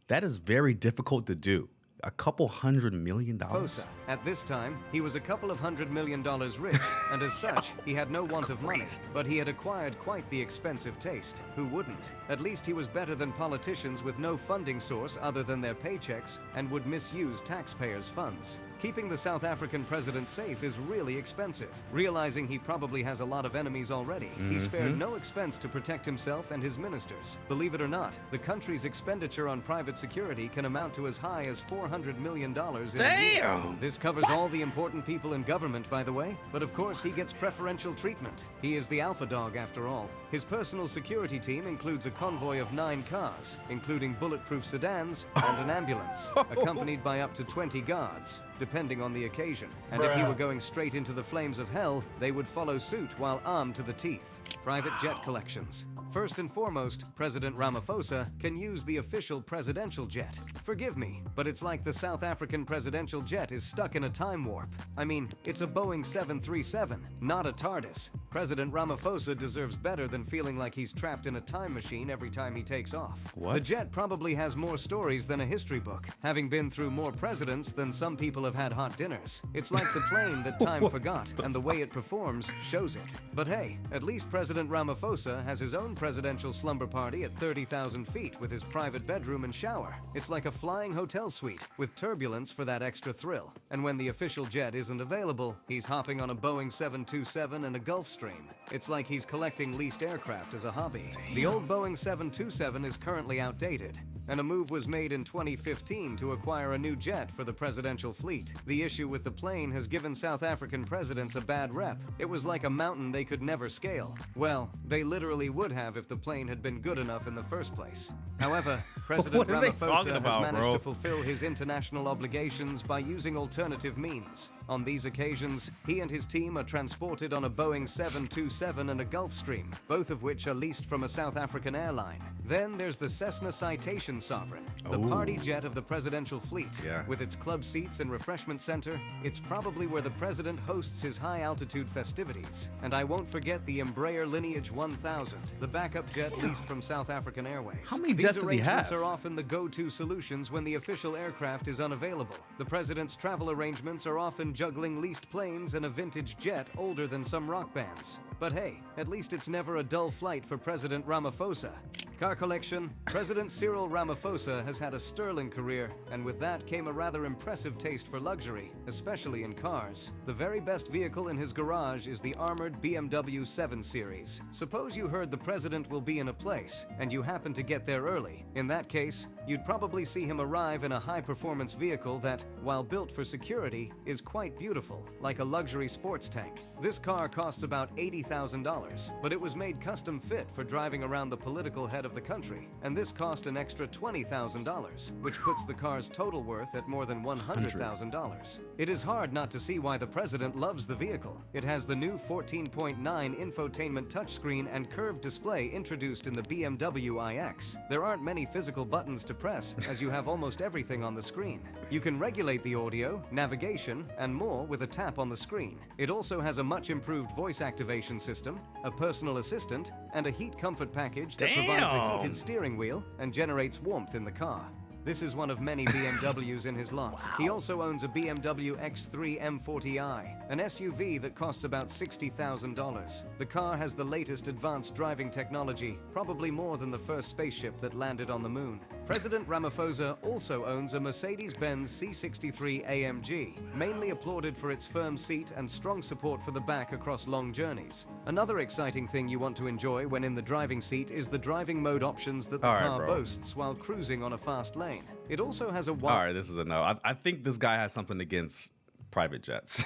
[SPEAKER 1] That is very difficult to do. A couple $100 million.
[SPEAKER 19] Fosa. At this time, he was a couple of $100 million rich, and as such, he had no want of money. But he had acquired quite the expensive taste. Who wouldn't? At least he was better than politicians with no funding source other than their paychecks and would misuse taxpayers' funds. Keeping the South African president safe is really expensive. Realizing he probably has a lot of enemies already, he spared no expense to protect himself and his ministers. Believe it or not, the country's expenditure on private security can amount to as high as $400 million in a year.
[SPEAKER 1] Damn!
[SPEAKER 19] This covers all the important people in government, by the way. But of course, he gets preferential treatment. He is the alpha dog, after all. His personal security team includes a convoy of 9 cars, including bulletproof sedans and an ambulance, accompanied by up to 20 guards. depending on the occasion. And if he were going straight into the flames of hell, they would follow suit while armed to the teeth. Private jet collections. First and foremost, President Ramaphosa can use the official presidential jet. Forgive me, but it's like the South African presidential jet is stuck in a time warp. I mean, it's a Boeing 737, not a TARDIS. President Ramaphosa deserves better than feeling like he's trapped in a time machine every time he takes off.
[SPEAKER 1] What?
[SPEAKER 19] The jet probably has more stories than a history book, having been through more presidents than some people have had hot dinners. It's like the plane that time forgot, and the way it performs shows it. But hey, at least President Ramaphosa has his own presidential slumber party at 30,000 feet with his private bedroom and shower. It's like a flying hotel suite, with turbulence for that extra thrill. And when the official jet isn't available, he's hopping on a Boeing 727 and a Gulfstream. It's like he's collecting leased aircraft as a hobby. The old Boeing 727 is currently outdated, and a move was made in 2015 to acquire a new jet for the presidential fleet. The issue with the plane has given South African presidents a bad rep. It was like a mountain they could never scale. Well, they literally would have if the plane had been good enough in the first place. However, President Ramaphosa has managed to fulfill his international obligations by using alternative means. On these occasions, he and his team are transported on a Boeing 727 and a Gulfstream, both of which are leased from a South African airline. Then there's the Cessna Citation Sovereign, the party jet of the presidential fleet. With its club seats and refreshment center, it's probably where the president hosts his high-altitude festivities. And I won't forget the Embraer Lineage 1000, the backup jet leased from South African Airways.
[SPEAKER 1] How many jets does he have?
[SPEAKER 19] These arrangements are often the go-to solutions when the official aircraft is unavailable. The president's travel arrangements are often juggling leased planes and a vintage jet older than some rock bands. But hey, at least it's never a dull flight for President Ramaphosa. Car collection. President Cyril Ramaphosa has had a sterling career, and with that came a rather impressive taste for luxury, especially in cars. The very best vehicle in his garage is the armored BMW 7 Series. Suppose you heard the president will be in a place, and you happen to get there early. In that case, you'd probably see him arrive in a high-performance vehicle that, while built for security, is quite beautiful, like a luxury sports tank. This car costs about $80,000, but it was made custom fit for driving around the political head of the country, and this cost an extra $20,000, which puts the car's total worth at more than $100,000. It is hard not to see why the president loves the vehicle. It has the new 14.9 infotainment touchscreen and curved display introduced in the BMW iX. There aren't many physical buttons to press, as you have almost everything on the screen. You can regulate the audio, navigation, and more with a tap on the screen. It also has a much improved voice activation system, a personal assistant, and a heat comfort package that provides a heated steering wheel and generates warmth in the car. This is one of many BMWs in his lot. He also owns a BMW X3 M40i, an SUV that costs about $60,000. The car has the latest advanced driving technology, probably more than the first spaceship that landed on the moon. President Ramaphosa also owns a Mercedes-Benz C63 AMG, mainly applauded for its firm seat and strong support for the back across long journeys. Another exciting thing you want to enjoy when in the driving seat is the driving mode options that the car boasts while cruising on a fast lane. It also has a
[SPEAKER 1] All right, this is a no. I think this guy has something against private jets.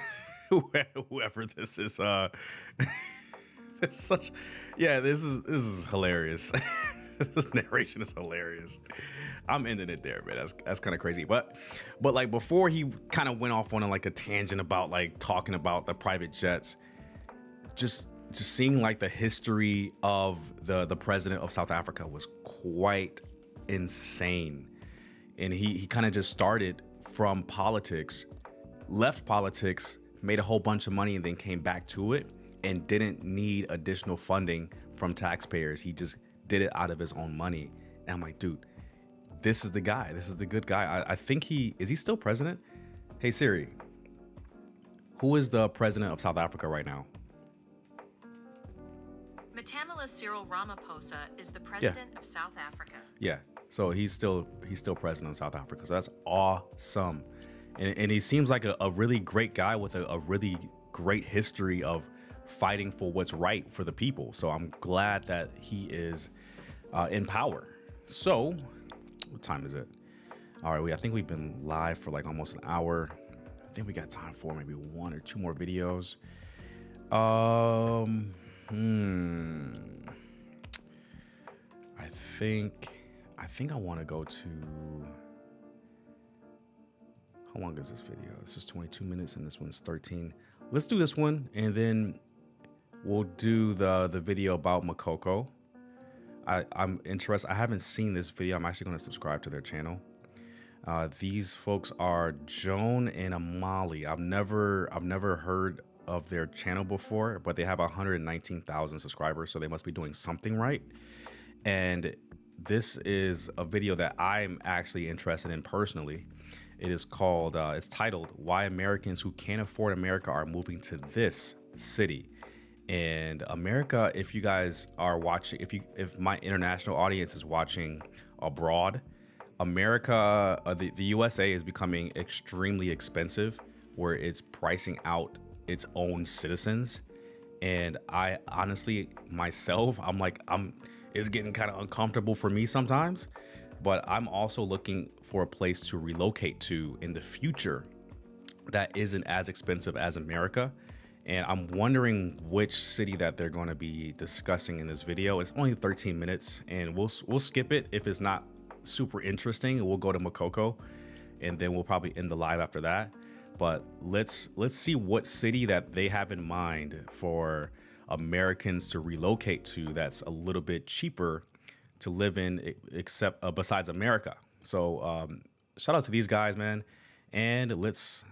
[SPEAKER 1] Whoever this is, it's such. Yeah, this is hilarious. This narration is hilarious. I'm ending it there, man. That's kind of crazy. But like before he kind of went off on like a tangent about like talking about the private jets, just seeing like the history of the president of South Africa was quite insane. And he kind of just started from politics, left politics, made a whole bunch of money, and then came back to it and didn't need additional funding from taxpayers. He just did it out of his own money. And I'm like, dude, this is the guy. This is the good guy. I think is he still president? Hey, Siri, who is the president of South Africa right now?
[SPEAKER 20] Matamala Cyril Ramaphosa is the president of South Africa.
[SPEAKER 1] Yeah, so he's still president of South Africa. So that's awesome, and he seems like a really great guy with a really great history of fighting for what's right for the people. So I'm glad that he is in power. So, what time is it? All right, I think we've been live for like almost an hour. I think we got time for maybe one or two more videos. I think I want to go to. How long is this video? This is 22 minutes and this one's 13. Let's do this one and then we'll do the video about Makoko. I'm interested. I haven't seen this video. I'm actually going to subscribe to their channel. These folks are Joan and Amali. I've never heard of their channel before, but they have 119,000 subscribers, so they must be doing something right. And this is a video that I'm actually interested in personally. It is called, it's titled, Why Americans Who Can't Afford America Are Moving to This City. And America, if you guys are watching, if my international audience is watching abroad, America, the USA is becoming extremely expensive, where it's pricing out its own citizens. And I honestly, myself, it's getting kind of uncomfortable for me sometimes, but I'm also looking for a place to relocate to in the future that isn't as expensive as America. And I'm wondering which city that they're going to be discussing in this video. It's only 13 minutes and we'll skip it if it's not super interesting. We'll go to Makoko and then we'll probably end the live after that. But let's see what city that they have in mind for Americans to relocate to that's a little bit cheaper to live in, except besides America. So shout out to these guys, man. And let's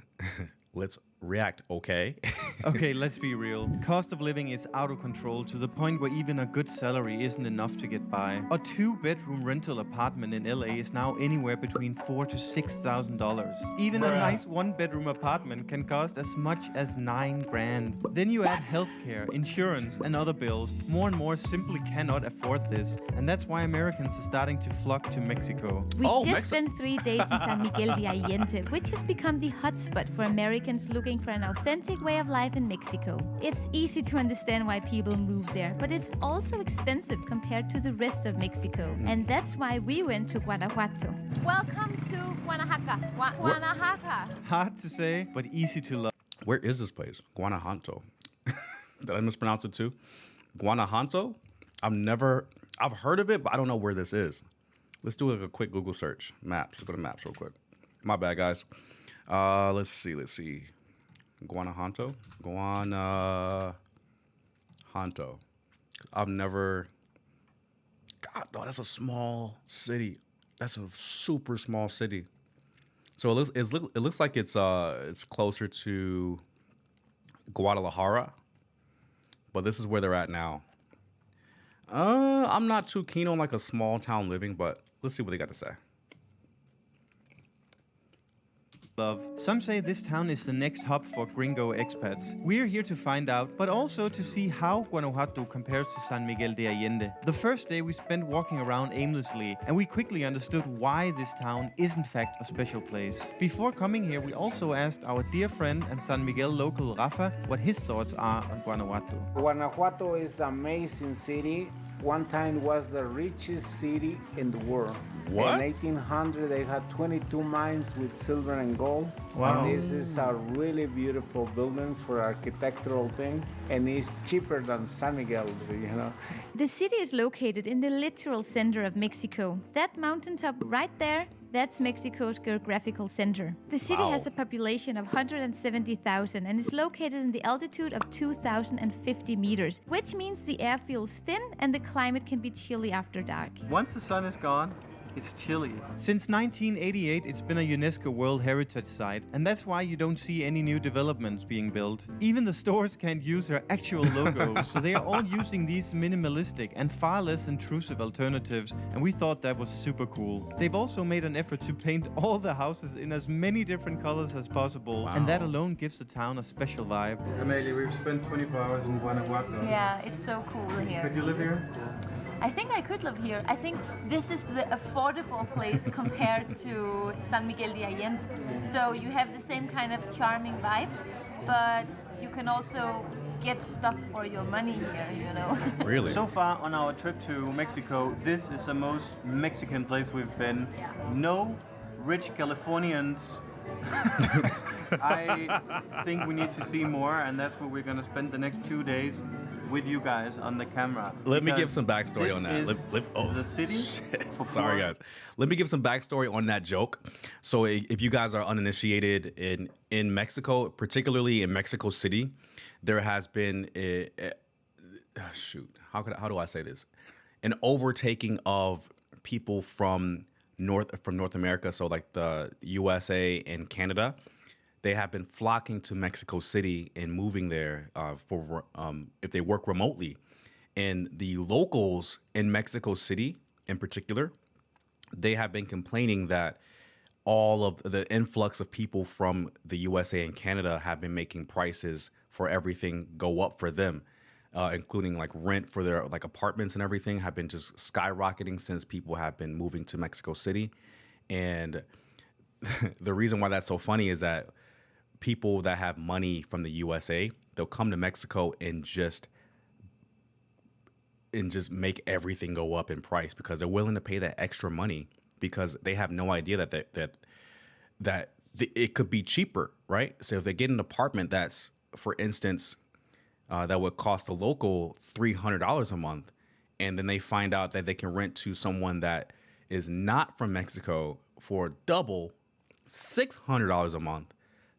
[SPEAKER 1] react, okay?
[SPEAKER 21] Okay, let's be real. The cost of living is out of control to the point where even a good salary isn't enough to get by. A 2-bedroom rental apartment in LA is now anywhere between $4,000 to $6,000. Even a nice 1-bedroom apartment can cost as much as $9,000. Then you add healthcare, insurance, and other bills. More and more simply cannot afford this, and that's why Americans are starting to flock to Mexico.
[SPEAKER 22] We just spent 3 days in San Miguel de Allende, which has become the hotspot for Americans looking for an authentic way of life in Mexico. It's easy to understand why people move there, but it's also expensive compared to the rest of Mexico. And that's why we went to Guanajuato.
[SPEAKER 7] Welcome to Guanajuato. Guanajuato.
[SPEAKER 21] Hard to say, but easy to love.
[SPEAKER 1] Where is this place? Guanajuato. Did I mispronounce it too? Guanajuato? I've heard of it, but I don't know where this is. Let's do a quick Google search. Maps. Let's go to maps real quick. My bad, guys. Let's see. Guanajuato? Guanajuato. I've never... God, oh, that's a small city. That's a super small city. So it looks like it's closer to Guadalajara, but this is where they're at now. I'm not too keen on like a small town living, but let's see what they got to say.
[SPEAKER 21] Some say this town is the next hub for gringo expats. We're here to find out, but also to see how Guanajuato compares to San Miguel de Allende. The first day we spent walking around aimlessly, and we quickly understood why this town is in fact a special place. Before coming here, we also asked our dear friend and San Miguel local Rafa what his thoughts are on Guanajuato.
[SPEAKER 23] Guanajuato is an amazing city. One time was the richest city in the world.
[SPEAKER 1] What?
[SPEAKER 23] In 1800, they had 22 mines with silver and gold.
[SPEAKER 21] Wow.
[SPEAKER 23] And this is a really beautiful buildings for architectural thing, and it's cheaper than San Miguel, you know.
[SPEAKER 22] The city is located in the literal center of Mexico. That mountaintop right there, that's Mexico's geographical center. The city has a population of 170,000 and is located in the altitude of 2,050 meters, which means the air feels thin and the climate can be chilly after dark.
[SPEAKER 21] Once the sun is gone, it's chilly. Since 1988, it's been a UNESCO World Heritage Site, and that's why you don't see any new developments being built. Even the stores can't use their actual logos, so they are all using these minimalistic and far less intrusive alternatives, and we thought that was super cool. They've also made an effort to paint all the houses in as many different colors as possible, and that alone gives the town a special vibe. Amelia, we've spent 24 hours in Guanajuato.
[SPEAKER 22] Yeah, it's so cool here.
[SPEAKER 21] Could you live here?
[SPEAKER 22] I think I could live here. I think this is the affordable place compared to San Miguel de Allende. So you have the same kind of charming vibe, but you can also get stuff for your money here, you know.
[SPEAKER 1] Really?
[SPEAKER 21] So far on our trip to Mexico, this is the most Mexican place we've been. No rich Californians I think we need to see more, and that's what we're going to spend the next 2 days with you guys on the camera.
[SPEAKER 1] Let me give some backstory on that.
[SPEAKER 21] The city.
[SPEAKER 1] Sorry, guys. Let me give some backstory on that joke. So, if you guys are uninitiated in Mexico, particularly in Mexico City, there has been how do I say this? An overtaking of people from North America, so like the USA and Canada. They have been flocking to Mexico City and moving there for if they work remotely. And the locals in Mexico City, in particular, they have been complaining that all of the influx of people from the USA and Canada have been making prices for everything go up for them, including like rent for their like apartments and everything have been just skyrocketing since people have been moving to Mexico City. And the reason why that's so funny is that people that have money from the USA, they'll come to Mexico and just make everything go up in price because they're willing to pay that extra money because they have no idea that it could be cheaper, right? So if they get an apartment that's, for instance, that would cost a local $300 a month, and then they find out that they can rent to someone that is not from Mexico for double $600 a month,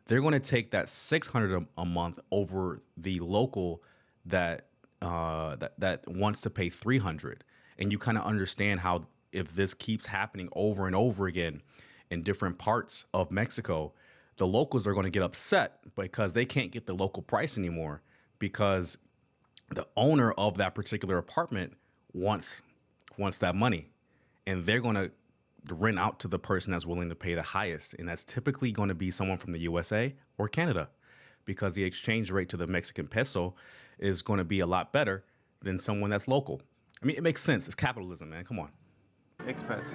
[SPEAKER 1] they're going to take that $600 a month over the local that wants to pay $300. And you kind of understand how if this keeps happening over and over again in different parts of Mexico, the locals are going to get upset because they can't get the local price anymore because the owner of that particular apartment wants that money, and they're going to rent out to the person that's willing to pay the highest, and that's typically going to be someone from the USA or Canada because the exchange rate to the Mexican peso is going to be a lot better than someone that's local. I mean, it makes sense. It's capitalism, man. Come on.
[SPEAKER 21] Expats.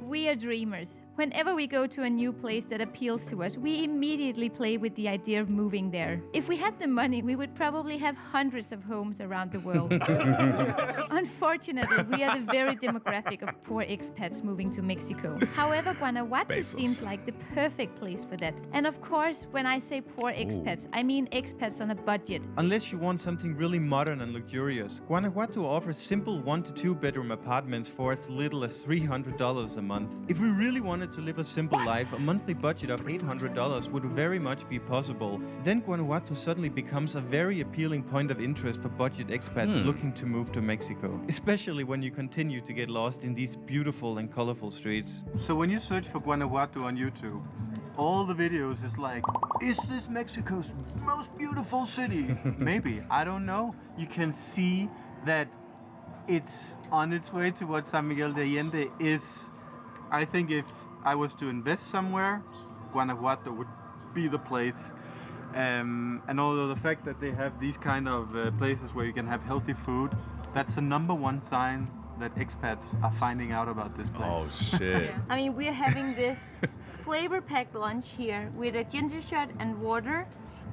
[SPEAKER 22] We are dreamers. Whenever we go to a new place that appeals to us, we immediately play with the idea of moving there. If we had the money, we would probably have hundreds of homes around the world. Unfortunately, we are the very demographic of poor expats moving to Mexico. However, Guanajuato seems like the perfect place for that. And of course, when I say poor expats, I mean expats on a budget.
[SPEAKER 21] Unless you want something really modern and luxurious, Guanajuato offers simple 1 to 2 bedroom apartments for as little as $300 a month. If we really wanted to live a simple life, a monthly budget of $800 would very much be possible. Then Guanajuato suddenly becomes a very appealing point of interest for budget expats looking to move to Mexico, especially when you continue to get lost in these beautiful and colorful streets. So when you search for Guanajuato on YouTube, all the videos is like, is this Mexico's most beautiful city? Maybe, I don't know. You can see that it's on its way to what San Miguel de Allende is. I think if I was to invest somewhere, Guanajuato would be the place. And although the fact that they have these kind of places where you can have healthy food, that's the #1 sign that expats are finding out about this place.
[SPEAKER 1] Oh, shit.
[SPEAKER 22] I mean, we're having this flavor-packed lunch here with a ginger shot and water,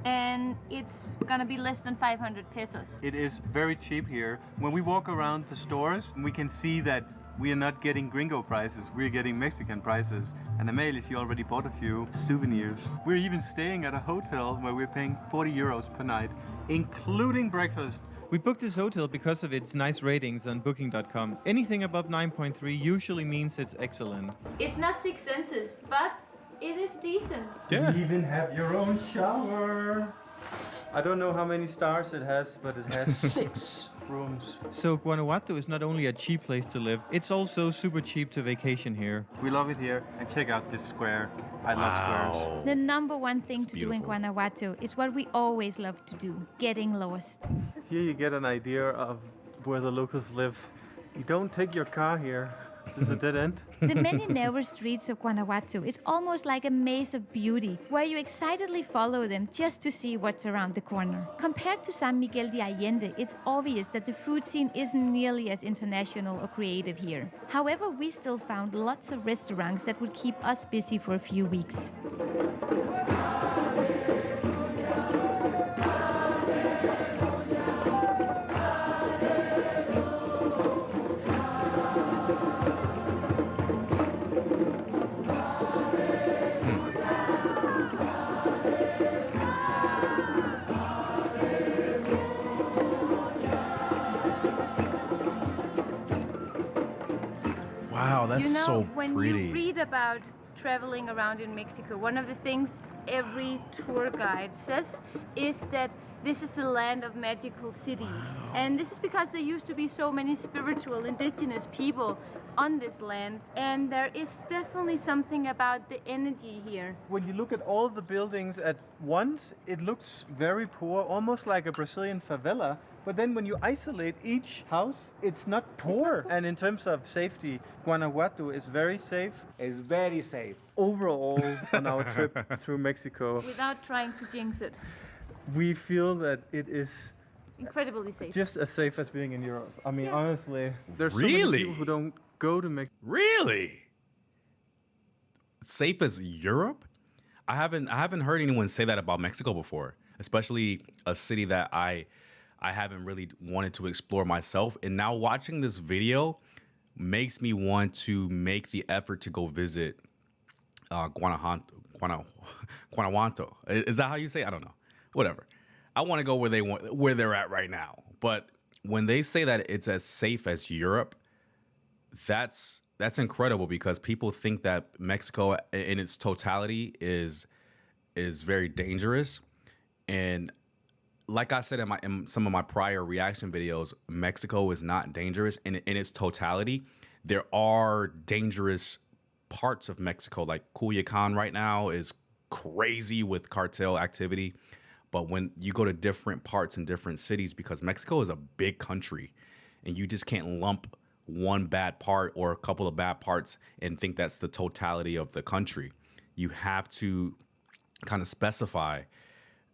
[SPEAKER 22] and it's gonna be less than 500 pesos.
[SPEAKER 21] It is very cheap here. When we walk around the stores, we can see that we are not getting gringo prices, we're getting Mexican prices. And Amalie, she already bought a few souvenirs. We're even staying at a hotel where we're paying 40 euros per night, including breakfast. We booked this hotel because of its nice ratings on booking.com. Anything above 9.3 usually means it's excellent.
[SPEAKER 22] It's not 6 senses, but it is decent.
[SPEAKER 21] Yeah. You even have your own shower. I don't know how many stars it has, but it has 6 rooms. So Guanajuato is not only a cheap place to live, it's also super cheap to vacation here. We love it here, and check out this square. I love squares.
[SPEAKER 22] The #1 thing to do in Guanajuato is what we always love to do, getting lost.
[SPEAKER 21] Here you get an idea of where the locals live. You don't take your car here. This is a dead end.
[SPEAKER 22] The many narrow streets of Guanajuato is almost like a maze of beauty, where you excitedly follow them just to see what's around the corner. Compared to San Miguel de Allende, it's obvious that the food scene isn't nearly as international or creative here. However, we still found lots of restaurants that would keep us busy for a few weeks.
[SPEAKER 1] that's
[SPEAKER 22] you know,
[SPEAKER 1] so
[SPEAKER 22] when
[SPEAKER 1] pretty.
[SPEAKER 22] you read about traveling around in Mexico, one of the things every tour guide says is that this is the land of magical cities. And this is because there used to be so many spiritual indigenous people on this land. And there is definitely something about the energy here.
[SPEAKER 21] When you look at all the buildings at once, it looks very poor, almost like a Brazilian favela. But then when you isolate each house, it's not poor. And in terms of safety, Guanajuato is very safe.
[SPEAKER 23] It's very safe.
[SPEAKER 21] Overall, on our trip through Mexico,
[SPEAKER 22] Without trying to jinx it.
[SPEAKER 21] we feel that it is
[SPEAKER 22] Incredibly safe.
[SPEAKER 21] just as safe as being in Europe. I mean,
[SPEAKER 22] Yeah.
[SPEAKER 21] honestly, there's so many
[SPEAKER 1] Really?
[SPEAKER 21] people who don't go to Mexico.
[SPEAKER 1] Really? Safe as Europe? I haven't heard anyone say that about Mexico before, especially a city that I haven't really wanted to explore myself. And now watching this video makes me want to make the effort to go visit Guanajuato. Is that how you say it? I don't know. Whatever. I want to go where they're at right now. But when they say that it's as safe as Europe, that's incredible, because people think that Mexico in its totality is very dangerous. And like I said in some of my prior reaction videos, Mexico is not dangerous in its totality. There are dangerous parts of Mexico, like Culiacan right now is crazy with cartel activity. But when you go to different parts in different cities, because Mexico is a big country, and you just can't lump one bad part or a couple of bad parts and think that's the totality of the country. You have to kind of specify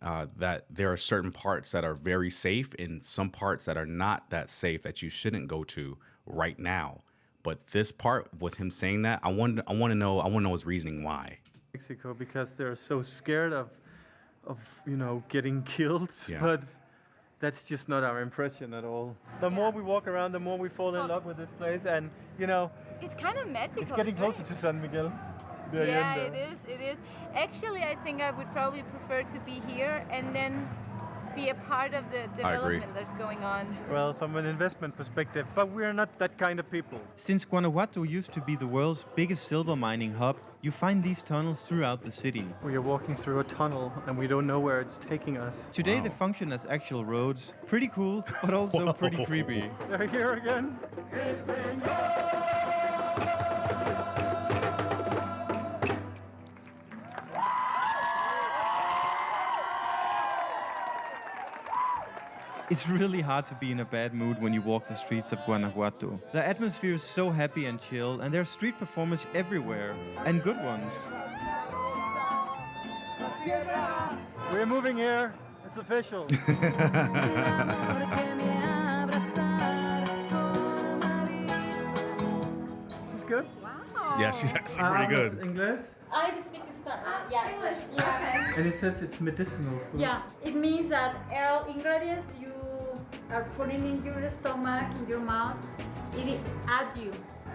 [SPEAKER 1] that there are certain parts that are very safe and some parts that are not that safe that you shouldn't go to right now. But this part with him saying that, I want to know his reasoning why.
[SPEAKER 21] Mexico, because they're so scared of getting killed.
[SPEAKER 1] Yeah.
[SPEAKER 21] But that's just not our impression at all. The more we walk around, the more we fall in love with this place, and
[SPEAKER 22] It's kind of magical.
[SPEAKER 21] it's getting closer to San Miguel de
[SPEAKER 22] Yeah,
[SPEAKER 21] Allende.
[SPEAKER 22] it is. Actually, I think I would probably prefer to be here and then be a part of the development that's going on.
[SPEAKER 21] Well, from an investment perspective, but we're not that kind of people. Since Guanajuato used to be the world's biggest silver mining hub, you find these tunnels throughout the city. We are walking through a tunnel and we don't know where it's taking us. Today they function as actual roads. Pretty cool, but also pretty creepy. They're here again. It's really hard to be in a bad mood when you walk the streets of Guanajuato. The atmosphere is so happy and chill, and there are street performers everywhere, and good ones. We're moving here. It's official. She's good?
[SPEAKER 22] Wow.
[SPEAKER 1] Yeah, she's actually pretty good.
[SPEAKER 21] English?
[SPEAKER 7] I speak Spanish. Yeah, English. Yeah.
[SPEAKER 21] And it says it's medicinal food.
[SPEAKER 7] Yeah, it means that all ingredients you are putting in your stomach, in your mouth, it adds you.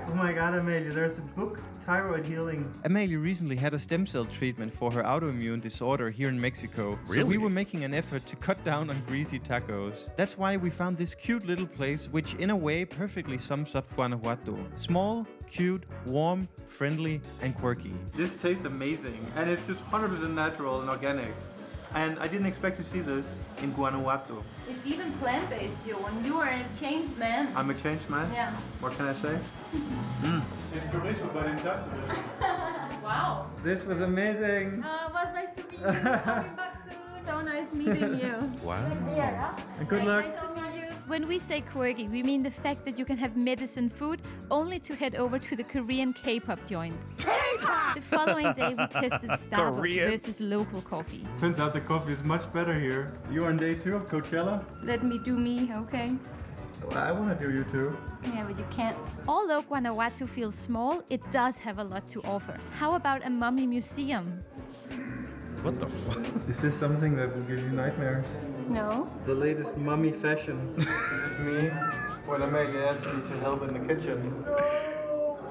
[SPEAKER 21] Oh my god, Amelia, there's a book, Thyroid Healing. Amelia recently had a stem cell treatment for her autoimmune disorder here in Mexico. So we
[SPEAKER 1] Really?
[SPEAKER 21] were making an effort to cut down on greasy tacos. That's why we found this cute little place, which in a way perfectly sums up Guanajuato. Small, cute, warm, friendly, and quirky. This tastes amazing, and it's just 100% natural and organic. And I didn't expect to see this in Guanajuato.
[SPEAKER 22] It's even plant-based, Johan. You are a changed man.
[SPEAKER 21] I'm a changed man?
[SPEAKER 22] Yeah.
[SPEAKER 21] What can I say? It's chorizo, but in Dutch.
[SPEAKER 22] Wow.
[SPEAKER 21] This was amazing.
[SPEAKER 7] It was nice to meet you. Coming back soon.
[SPEAKER 22] So nice meeting you.
[SPEAKER 1] Wow.
[SPEAKER 21] And good luck.
[SPEAKER 7] Nice to meet you.
[SPEAKER 22] When we say quirky, we mean the fact that you can have medicine food only to head over to the Korean K-pop joint. The following day, we tested Starbucks
[SPEAKER 1] Korean?
[SPEAKER 22] versus local coffee.
[SPEAKER 21] Turns out the coffee is much better here. You're on day 2 of Coachella?
[SPEAKER 22] Let me do me, okay?
[SPEAKER 21] Well, I want to do you too.
[SPEAKER 22] Yeah, but you can't. Although Guanajuato feels small, it does have a lot to offer. How about a mummy museum?
[SPEAKER 1] What the fuck?
[SPEAKER 21] Is this something that will give you nightmares?
[SPEAKER 22] No.
[SPEAKER 21] The latest mummy fashion. Me, when Amelia asked me to help in the kitchen.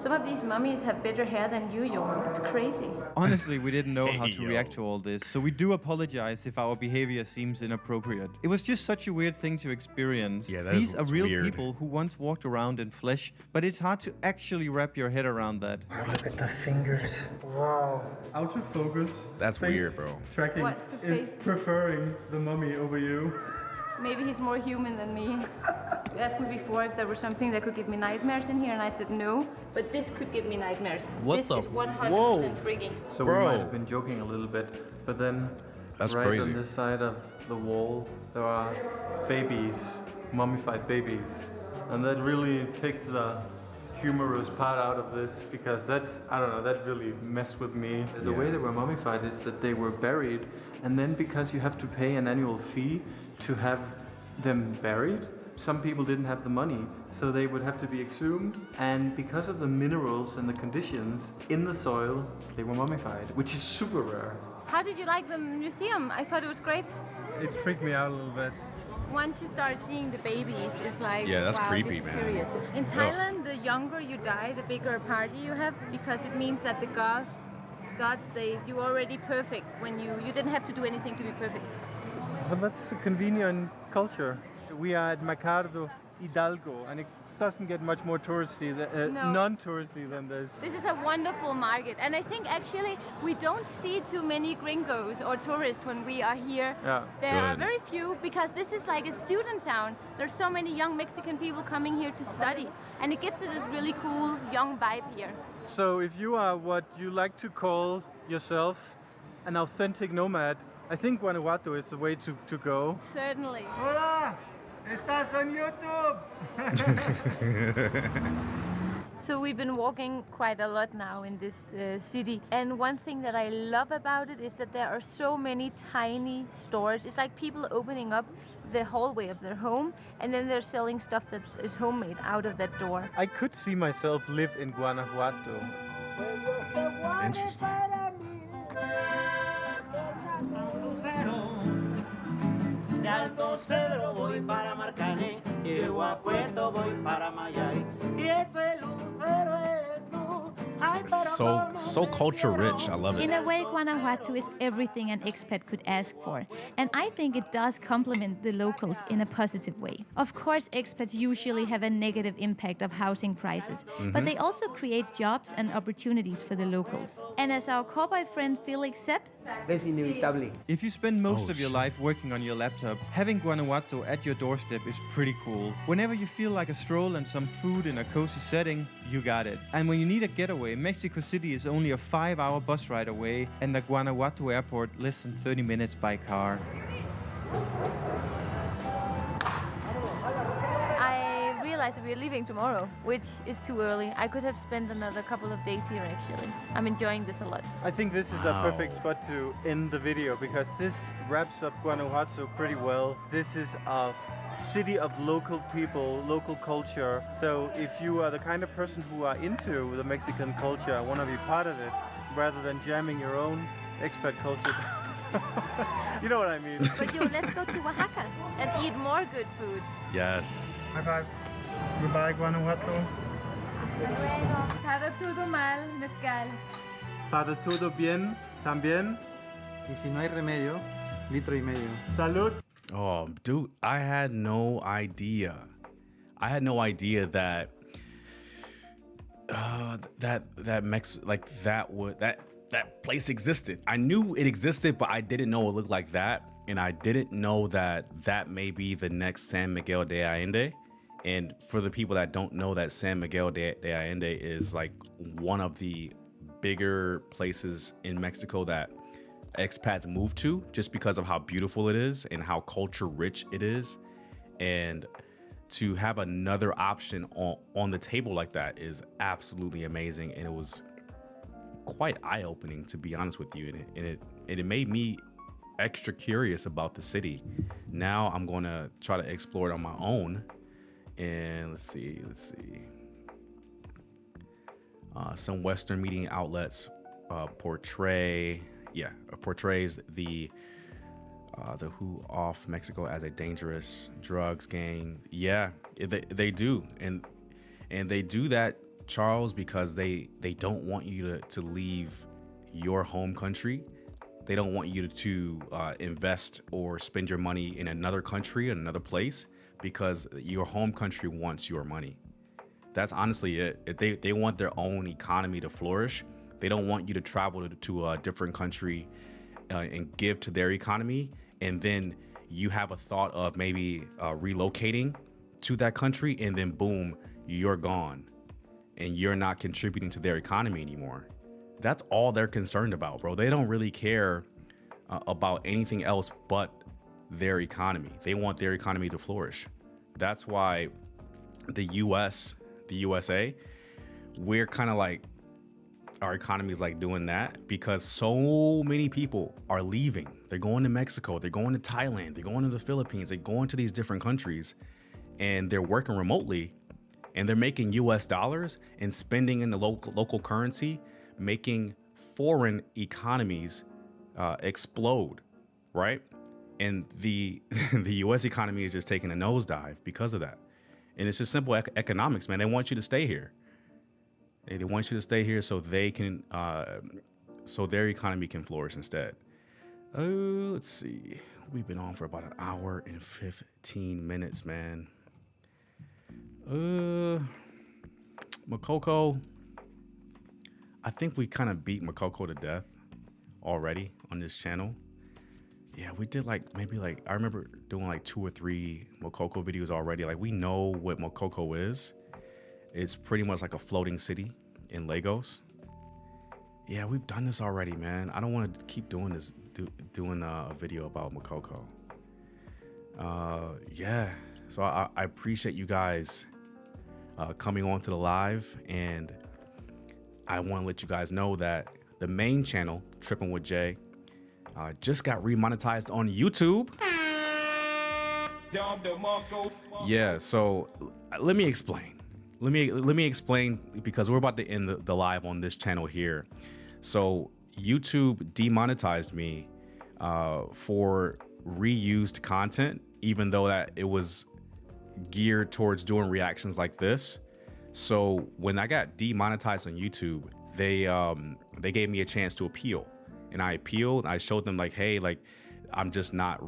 [SPEAKER 22] Some of these mummies have better hair than you, Johan. It's crazy.
[SPEAKER 21] Honestly, we didn't know how to react to all this, so we do apologize if our behavior seems inappropriate. It was just such a weird thing to experience.
[SPEAKER 1] Yeah,
[SPEAKER 21] These are real
[SPEAKER 1] weird.
[SPEAKER 21] people who once walked around in flesh, but it's hard to actually wrap your head around that.
[SPEAKER 6] Look at the fingers. Wow.
[SPEAKER 8] Autofocus.
[SPEAKER 1] That's
[SPEAKER 8] face
[SPEAKER 1] weird, bro.
[SPEAKER 8] Tracking
[SPEAKER 22] What's the
[SPEAKER 8] is
[SPEAKER 22] face?
[SPEAKER 8] preferring the mummy over you.
[SPEAKER 22] Maybe he's more human than me. You asked me before if there was something that could give me nightmares in here, and I said no. But this could give me nightmares.
[SPEAKER 21] What
[SPEAKER 22] this
[SPEAKER 21] the-
[SPEAKER 22] is 100%
[SPEAKER 21] Whoa.
[SPEAKER 22] freaky.
[SPEAKER 8] So
[SPEAKER 21] Bro.
[SPEAKER 8] we might have been joking a little bit, but then
[SPEAKER 1] That's
[SPEAKER 8] right
[SPEAKER 1] crazy.
[SPEAKER 8] on this side of the wall, there are babies, mummified babies. And that really takes the humorous part out of this, because that, I don't know, that really messed with me. The way they were mummified is that they were buried, and then because you have to pay an annual fee to have them buried, some people didn't have the money, so they would have to be exhumed, and because of the minerals and the conditions in the soil, they were mummified, which is super rare.
[SPEAKER 22] How did you like the museum? I thought it was great.
[SPEAKER 8] It freaked me out a little bit.
[SPEAKER 22] Once you start seeing the babies, it's like,
[SPEAKER 1] Yeah, that's
[SPEAKER 22] wow,
[SPEAKER 1] creepy,
[SPEAKER 22] this is
[SPEAKER 1] man.
[SPEAKER 22] serious. In
[SPEAKER 1] Ugh.
[SPEAKER 22] Thailand, the younger you die, the bigger a party you have, because it means that the gods, you are already perfect when you didn't have to do anything to be perfect.
[SPEAKER 8] But that's a convenient culture. We are at Mercado Hidalgo, and it doesn't get much more touristy,
[SPEAKER 22] No.
[SPEAKER 8] non-touristy than this.
[SPEAKER 22] This is a wonderful market, and I think actually we don't see too many gringos or tourists when we are here.
[SPEAKER 8] Yeah.
[SPEAKER 22] There are
[SPEAKER 1] Good.
[SPEAKER 22] very few, because this is like a student town. There's so many young Mexican people coming here to study, and it gives us this really cool young vibe here.
[SPEAKER 8] So if you are what you like to call yourself an authentic nomad, I think Guanajuato is the way to go.
[SPEAKER 22] Certainly.
[SPEAKER 8] Hola! Estás on YouTube!
[SPEAKER 22] So we've been walking quite a lot now in this city, and one thing that I love about it is that there are so many tiny stores. It's like people opening up the hallway of their home, and then they're selling stuff that is homemade out of that door.
[SPEAKER 8] I could see myself live in Guanajuato.
[SPEAKER 1] Interesting.
[SPEAKER 9] De Alto Cedro voy para Marcané, y de Guapueto voy para Mayay. Y ese lucero eres tú. Ay, pero
[SPEAKER 1] So culture rich. I love it.
[SPEAKER 22] In a way, Guanajuato is everything an expat could ask for, and I think it does complement the locals in a positive way. Of course, expats usually have a negative impact of housing prices, but they also create jobs and opportunities for the locals. And as our cowboy friend Felix said,
[SPEAKER 6] Es inevitable.
[SPEAKER 21] If you spend most
[SPEAKER 1] Oh,
[SPEAKER 21] of your
[SPEAKER 1] shit.
[SPEAKER 21] life working on your laptop, having Guanajuato at your doorstep is pretty cool. Whenever you feel like a stroll and some food in a cozy setting, you got it. And when you need a getaway, Mexico City is only a 5-hour bus ride away, and the Guanajuato airport less than 30 minutes by car.
[SPEAKER 22] I realized that we're leaving tomorrow, which is too early. I could have spent another couple of days here actually. I'm enjoying this a lot.
[SPEAKER 8] I think this is a perfect spot to end the video, because this wraps up Guanajuato pretty well. This is a city of local people, local culture. So if you are the kind of person who are into the Mexican culture, want to be part of it, rather than jamming your own expat culture. You know what I mean.
[SPEAKER 22] But let's go to Oaxaca and eat more good food.
[SPEAKER 1] Yes.
[SPEAKER 8] Bye-bye. Goodbye, Guanajuato.
[SPEAKER 22] Para todo mal, mezcal.
[SPEAKER 8] Para todo bien, también.
[SPEAKER 6] Y si no hay remedio, litro y medio.
[SPEAKER 8] Salud.
[SPEAKER 1] Oh, dude, I had no idea. I had no idea that that place existed. I knew it existed, but I didn't know it looked like that, and I didn't know that that may be the next San Miguel de Allende. And for the people that don't know, that San Miguel de Allende is like one of the bigger places in Mexico that expats move to, just because of how beautiful it is and how culture rich it is. And to have another option on the table like that is absolutely amazing. And it was quite eye-opening, to be honest with you. And it made me extra curious about the city. Now I'm going to try to explore it on my own. And let's see. Some Western media outlets portrays the WHO off Mexico as a dangerous drugs gang. Yeah, they do, and they do that Charles, because they don't want you to leave your home country. They don't want you to invest or spend your money in another country, another place, because your home country wants your money. That's honestly it. They want their own economy to flourish. They don't want you to travel to a different country and give to their economy, and then you have a thought of maybe relocating to that country, and then boom, you're gone and you're not contributing to their economy anymore. That's all they're concerned about, bro. They don't really care about anything else but their economy. They want their economy to flourish. That's why the USA, we're kind of like, our economy is like doing that, because so many people are leaving. They're going to Mexico, they're going to Thailand, they're going to the Philippines, they're going to these different countries, and they're working remotely, and they're making US dollars and spending in the local currency, making foreign economies explode, right? And the US economy is just taking a nosedive because of that. And it's just simple economics, man. They want you to stay here. They want you to stay here so they can, so their economy can flourish instead. Let's see. We've been on for about an hour and 15 minutes, man. Makoko. I think we kind of beat Makoko to death already on this channel. Yeah, we did maybe I remember doing 2 or 3 Makoko videos already. Like, we know what Makoko is. It's pretty much like a floating city in Lagos. Yeah, we've done this already, man. I don't want to keep doing this, doing a video about Makoko. Yeah, so I appreciate you guys coming on to the live, and I want to let you guys know that the main channel, Tripping with Jay, just got remonetized on YouTube. Yeah, so let me explain. Let me explain, because we're about to end the live on this channel here. So YouTube demonetized me for reused content, even though that it was geared towards doing reactions like this. So when I got demonetized on YouTube, they gave me a chance to appeal, and I appealed. I showed them hey, I'm just not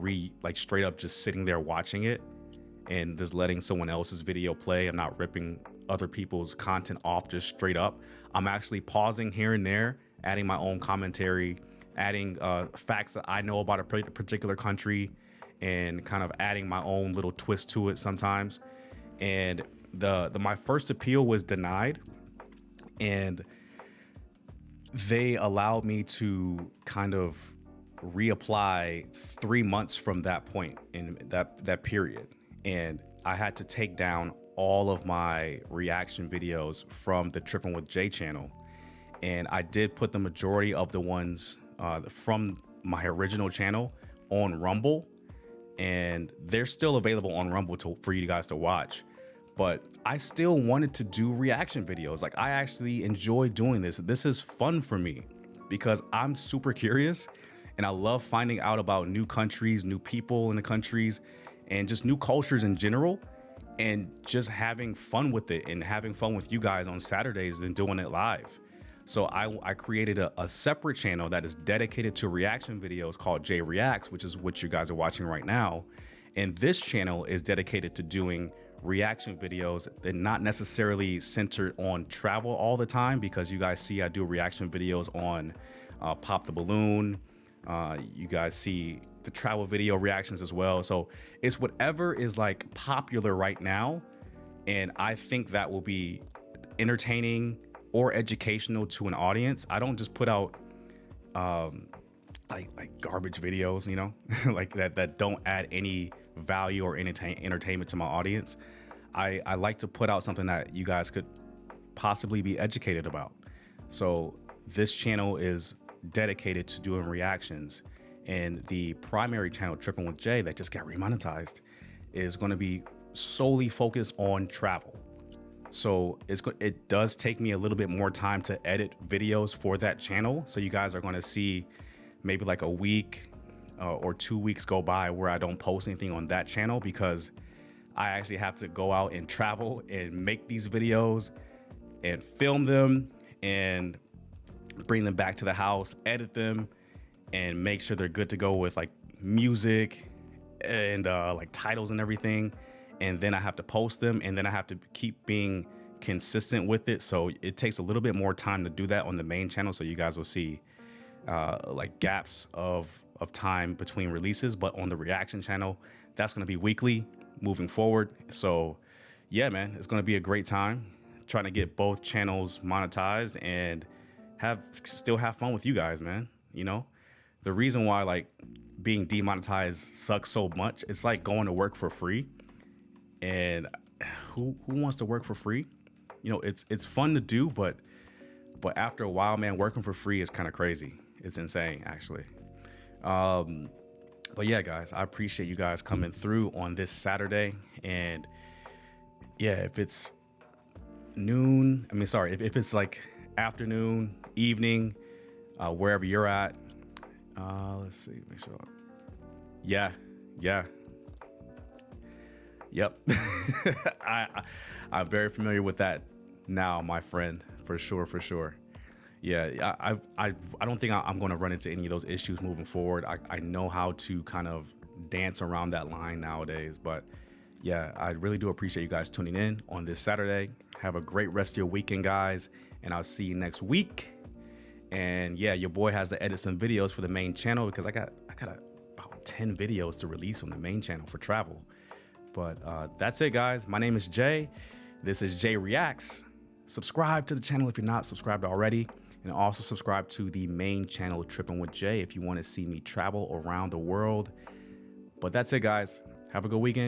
[SPEAKER 1] straight up just sitting there watching it and just letting someone else's video play. I'm not ripping other people's content off just straight up. I'm actually pausing here and there, adding my own commentary, adding facts that I know about a particular country, and kind of adding my own little twist to it sometimes. And my first appeal was denied, and they allowed me to kind of reapply 3 months from that point in that period. And I had to take down all of my reaction videos from the Tripping with Jay channel. And I did put the majority of the ones from my original channel on Rumble, and they're still available on Rumble for you guys to watch. But I still wanted to do reaction videos. I actually enjoy doing this. This is fun for me because I'm super curious, and I love finding out about new countries, new people in the countries, and just new cultures in general, and just having fun with it and having fun with you guys on Saturdays and doing it live. So I created a separate channel that is dedicated to reaction videos called Jay Reacts, which is what you guys are watching right now. And this channel is dedicated to doing reaction videos that not necessarily centered on travel all the time, because you guys see I do reaction videos on Pop the Balloon. You guys see the travel video reactions as well. So it's whatever is popular right now, and I think that will be entertaining or educational to an audience. I don't just put out like garbage videos, you know, that don't add any value or entertainment to my audience. I like to put out something that you guys could possibly be educated about. So this channel is dedicated to doing reactions, and the primary channel, Tripping with Jay, that just got remonetized, is going to be solely focused on travel. So it does take me a little bit more time to edit videos for that channel. So you guys are going to see maybe a week or 2 weeks go by where I don't post anything on that channel, because I actually have to go out and travel and make these videos and film them and bring them back to the house, edit them, and make sure they're good to go with like music and like titles and everything. And then I have to post them, and then I have to keep being consistent with it. So it takes a little bit more time to do that on the main channel. So you guys will see like gaps of time between releases, but on the reaction channel, that's going to be weekly moving forward. So yeah, man, it's going to be a great time trying to get both channels monetized and still have fun with you guys, man. You know, the reason why like being demonetized sucks so much, it's like going to work for free. And who wants to work for free? You know, it's fun to do, but after a while, man, working for free is kind of crazy. It's insane, actually. But yeah, guys, I appreciate you guys coming through on this Saturday. And yeah, if it's noon, if it's like afternoon, evening, wherever you're at, let's see, make sure. Yeah. Yep. I'm very familiar with that now, my friend, for sure. Yeah, I don't think I'm going to run into any of those issues moving forward. I know how to kind of dance around that line nowadays. But yeah, I really do appreciate you guys tuning in on this Saturday. Have a great rest of your weekend, guys, and I'll see you next week. And yeah, your boy has to edit some videos for the main channel because I got about 10 videos to release on the main channel for travel. But that's it, guys. My name is Jay. This is Jay Reacts. Subscribe to the channel if you're not subscribed already. And also subscribe to the main channel, Tripping with Jay, if you want to see me travel around the world. But that's it, guys. Have a good weekend.